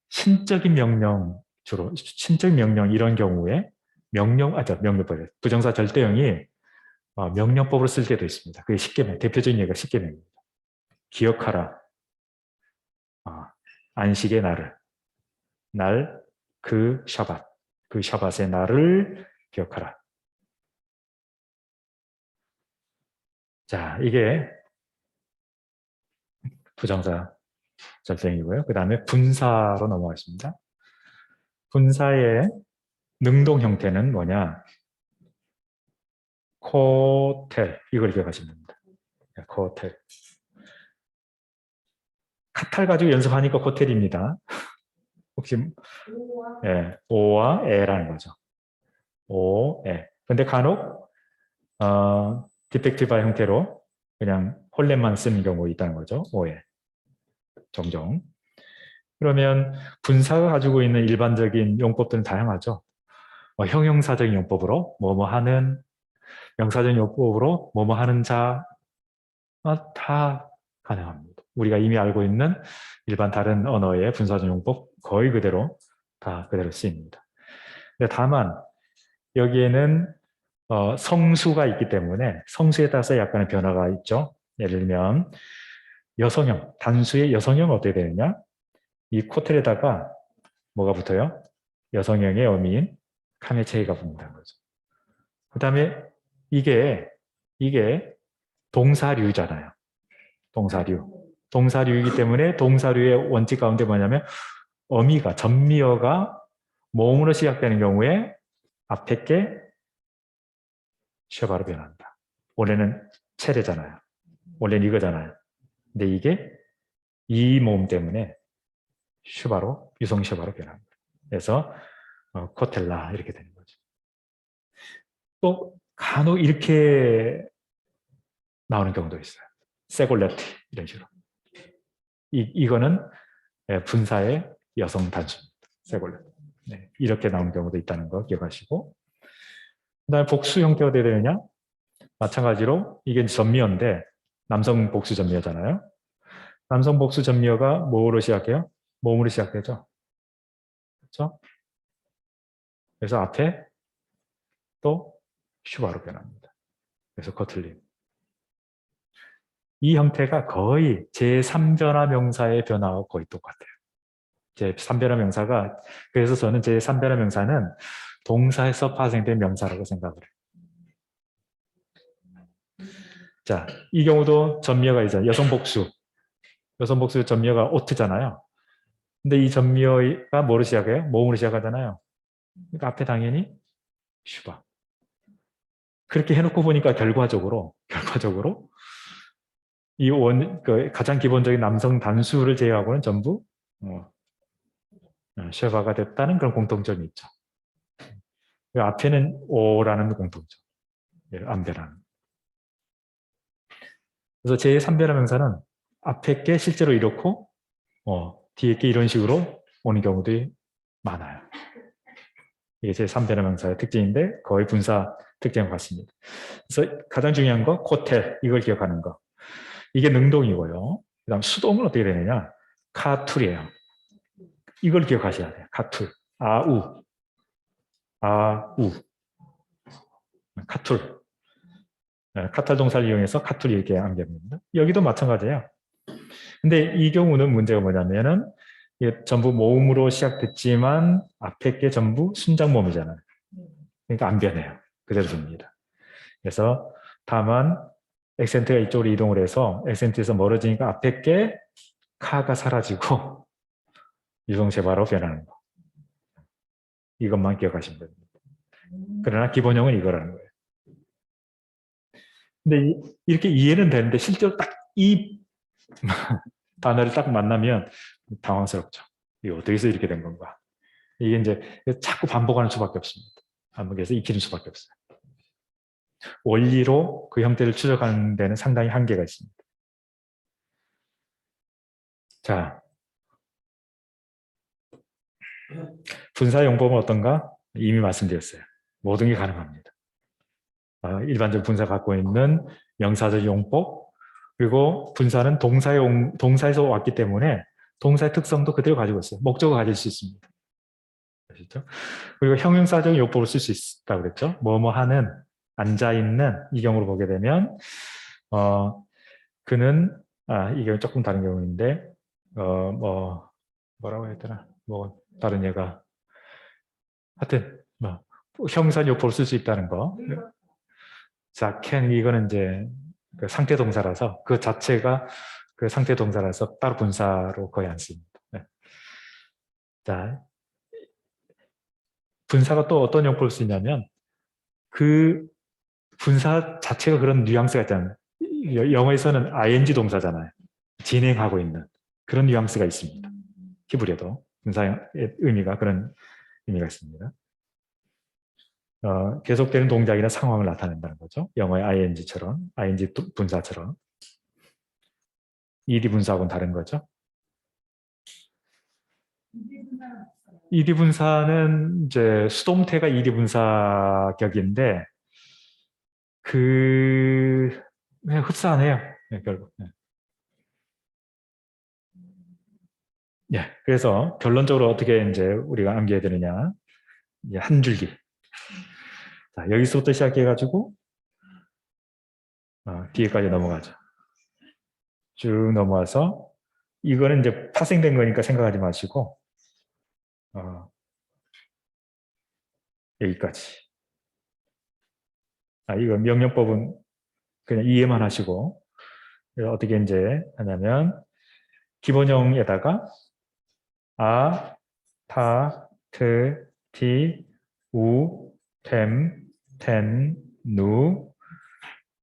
신적인 명령 주로 신적인 명령 이런 경우에 명령법이에요. 부정사 절대형이 명령법으로 쓸 때도 있습니다. 그게 십계명, 대표적인 예가 십계명입니다. 기억하라. 안식의 날, 그 샤밧의 날을 기억하라. 자, 이게 부정사 절대형이고요. 그 다음에 분사로 넘어가겠습니다. 분사의 능동 형태는 뭐냐? 코텔, 이걸 기억하시면 됩니다. 코텔. 카탈 가지고 연습하니까 코텔입니다. 혹시 오와 에라는 거죠. 오, 에. 근데 간혹 디펙티브한 형태로 그냥 홀렘만 쓰는 경우 있다는 거죠. 오에. 종종. 그러면 분사가 가지고 있는 일반적인 용법들은 다양하죠. 형용사적인 용법으로 뭐뭐 하는, 명사적인 용법으로 뭐뭐 하는 자 다 가능합니다. 우리가 이미 알고 있는 일반 다른 언어의 분사적 용법 거의 그대로 다 그대로 쓰입니다. 근데 다만 여기에는 성수가 있기 때문에 성수에 따라서 약간의 변화가 있죠. 예를 들면 여성형, 단수의 여성형은 어떻게 되느냐? 이 코텔에다가 뭐가 붙어요? 여성형의 어미인 카메체이가 붙는다는 거죠. 그 다음에 이게 동사류잖아요. 동사류이기 때문에 동사류의 원칙 가운데 뭐냐면 어미가, 전미어가 모음으로 시작되는 경우에 앞에 게 쉐바로 변한다. 원래는 체레잖아요. 원래는 이거잖아요. 근데 이게 이 모음 때문에 쉐바로, 유성 쉐바로 변합니다. 그래서 코텔라 이렇게 되는 거죠. 또 간혹 이렇게 나오는 경우도 있어요. 세골레티 이런 식으로. 이거는 분사의 여성 단수입니다. 세골레티. 네, 이렇게 나오는 경우도 있다는 거 기억하시고, 그다음에 복수 형태가 어떻게 되느냐? 마찬가지로 이게 전미어인데 남성 복수 전미어잖아요. 남성 복수 전미어가 뭐로 시작해요? 모음으로 시작되죠. 그렇죠? 그래서 앞에 또 슈바로 변합니다. 그래서 거틀림. 이 형태가 거의 제3변화 명사의 변화와 거의 똑같아요. 제3변화 명사가, 그래서 저는 제3변화 명사는 동사에서 파생된 명사라고 생각을 해요. 자, 이 경우도 전미어가 있잖아요. 여성 복수 전미어가 오트잖아요. 근데 이 전미어가 뭐로 시작해요? 모음으로 시작하잖아요. 그러니까 앞에 당연히 슈바. 그렇게 해놓고 보니까 결과적으로 이 가장 기본적인 남성 단수를 제외하고는 전부 쉐바가 됐다는 그런 공통점이 있죠. 그 앞에는 오라는 공통점. 안 변하는. 그래서 제3변화 명사는 앞에 게 실제로 이렇고 뒤에 게 이런 식으로 오는 경우들이 많아요. 이게 제3변화 명사의 특징인데 거의 분사 특징과 같습니다. 그래서 가장 중요한 거 코텔, 이걸 기억하는 거. 이게 능동이고요. 그 다음 수동은 어떻게 되느냐? 카툴이에요. 이걸 기억하셔야 돼요. 카툴. 아우. 카툴. 카탈 동사를 이용해서 카툴 이렇게 암기합니다. 여기도 마찬가지예요. 근데 이 경우는 문제가 뭐냐면은 이게 전부 모음으로 시작됐지만 앞에 게 전부 순장 모음이잖아요. 그러니까 안 변해요. 그대로 됩니다. 그래서 다만 액센트가 이쪽으로 이동을 해서 액센트에서 멀어지니까 앞에 게 카가 사라지고 유성체바로 변하는 거. 이것만 기억하시면 됩니다. 그러나 기본형은 이거라는 거예요. 근데 이렇게 이해는 되는데 실제로 딱 이 단어를 딱 만나면 당황스럽죠. 이게 어떻게 해서 이렇게 된 건가. 이게 이제 자꾸 반복하는 수밖에 없습니다. 반복해서 익히는 수밖에 없어요. 원리로 그 형태를 추적하는 데는 상당히 한계가 있습니다. 자, 분사 용법은 어떤가? 이미 말씀드렸어요. 모든 게 가능합니다. 일반적 분사 갖고 있는 명사적 용법, 그리고 분사는 동사에서 왔기 때문에 동사의 특성도 그대로 가지고 있어요. 목적을 가질 수 있습니다. 아시죠? 그리고 형용사적 용법을 쓸 수 있다고 그랬죠. 뭐뭐 하는, 앉아있는, 이 경우로 보게 되면 그는, 이게 조금 다른 경우인데 뭐라고 해야 되나, 뭐 다른 얘가 하여튼 형용사 용법을 쓸 수 있다는 거. 자, can, 이거는 이제 그 상태 동사라서 그 자체가 그 상태 동사라서 따로 분사로 거의 안 씁니다. 네. 자, 분사가 또 어떤 용법을 쓰냐면 그 분사 자체가 그런 뉘앙스가 있잖아요. 영어에서는 ing 동사잖아요. 진행하고 있는 그런 뉘앙스가 있습니다. 히브리어도 분사의 의미가 그런 의미가 있습니다. 계속되는 동작이나 상황을 나타낸다는 거죠. 영어의 ing처럼, ing 분사처럼. ed 분사하고는 다른 거죠. 이리분사는 이제 수동태가 이리분사격인데 그냥 흡사하네요. 네, 결국. 네. 예, 그래서 결론적으로 어떻게 이제 우리가 암기해야 되느냐. 이제 한 줄기. 자, 여기서부터 시작해가지고 뒤에까지 넘어가죠. 쭉 넘어와서 이거는 이제 파생된 거니까 생각하지 마시고 여기까지. 이거 명령법은 그냥 이해만 하시고 그래서 어떻게 이제 하냐면 기본형에다가 아, 타, 트, 티, 우, 템, 텐, 누.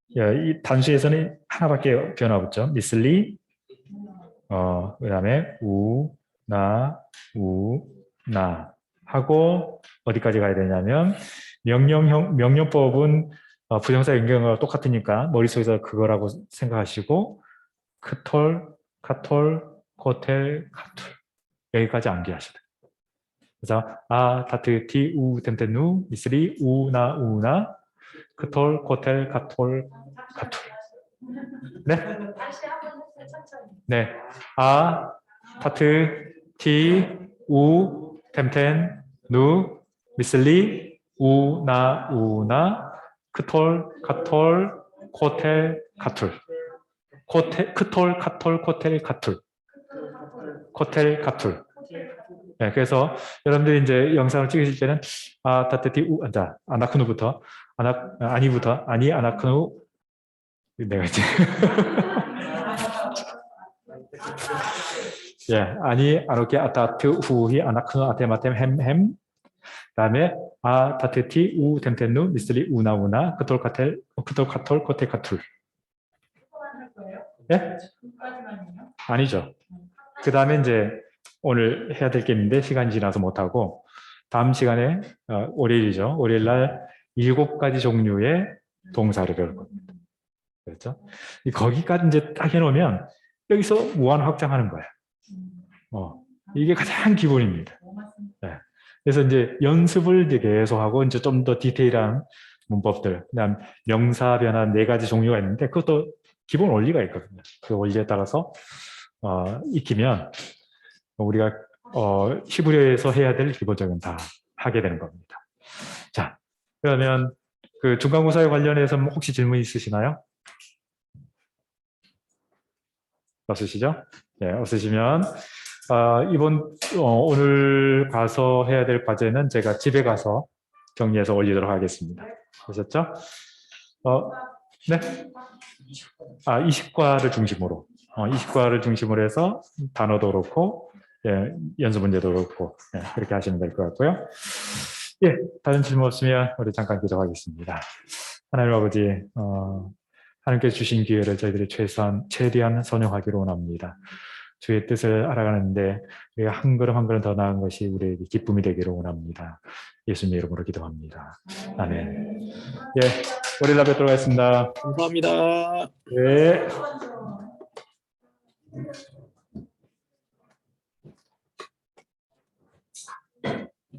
이 단수에서는 하나밖에 변화 없죠. 미슬리, 그다음에 우, 나, 우, 나 하고 어디까지 가야 되냐면 명령법은 부정사 연결과 똑같으니까 머릿속에서 그거라고 생각하시고 크톨, 카톨, 코텔, 카툴 여기까지 암기하셔야 돼요. 그래서 다트, 티, 우, 템템, 누, 미스리, 우, 나, 크톨, 코텔, 카톨, 카툴. 네? 다시 한번 해주세요. 천천히. 네. 타트, 티, 우, 템템, 누, 미슬리, 우, 나, 크톨, 카톨, 코텔, 카툴. 크톨, 카톨, 코텔, 카툴. 코텔, 카툴. 네, 그래서 여러분들이 이제 영상을 찍으실 때는 타테티 우 자 아나크누부터 아니 아나크누 내가 이제 예 아니 아노케 아타트 후히 아나크누 아테마템 햄 그다음에 타테티 우 템템누 미스리 우나 크톨 카톨 코테 카툴 할 거예요? 예 끝까지만요? 아니죠. 그다음에 이제 오늘 해야 될 게 있는데 시간이 지나서 못하고 다음 시간에 월요일이죠. 월요일 날 7가지 종류의 동사를 배울 겁니다. 그렇죠? 거기까지 이제 딱 해놓으면 여기서 무한 확장하는 거예요. 이게 가장 기본입니다. 네. 그래서 이제 연습을 이제 계속하고 이제 좀 더 디테일한 문법들, 그다음 명사 변화 4가지 종류가 있는데 그것도 기본 원리가 있거든요. 그 원리에 따라서 익히면 우리가 히브리어에서 해야 될 기본적인 다 하게 되는 겁니다. 자, 그러면 그 중간고사에 관련해서 혹시 질문 있으시나요? 없으시죠? 네, 없으시면 오늘 가서 해야 될 과제는 제가 집에 가서 정리해서 올리도록 하겠습니다. 아셨죠? 네? 20과를 중심으로 20과를 중심으로 해서 단어도 그렇고 연습 문제도 그렇고 그렇게 하시면 될 것 같고요. 예, 다른 질문 없으면 우리 잠깐 기도하겠습니다. 하나님 아버지, 하나님께서 주신 기회를 저희들이 최대한 선용하기로 원합니다. 주의 뜻을 알아가는데 우리가 한 걸음 한 걸음 더 나은 것이 우리에게 기쁨이 되기를 원합니다. 예수님 이름으로 기도합니다. 아멘. 예, 월요일 날 뵙도록 하겠습니다. 감사합니다. 네.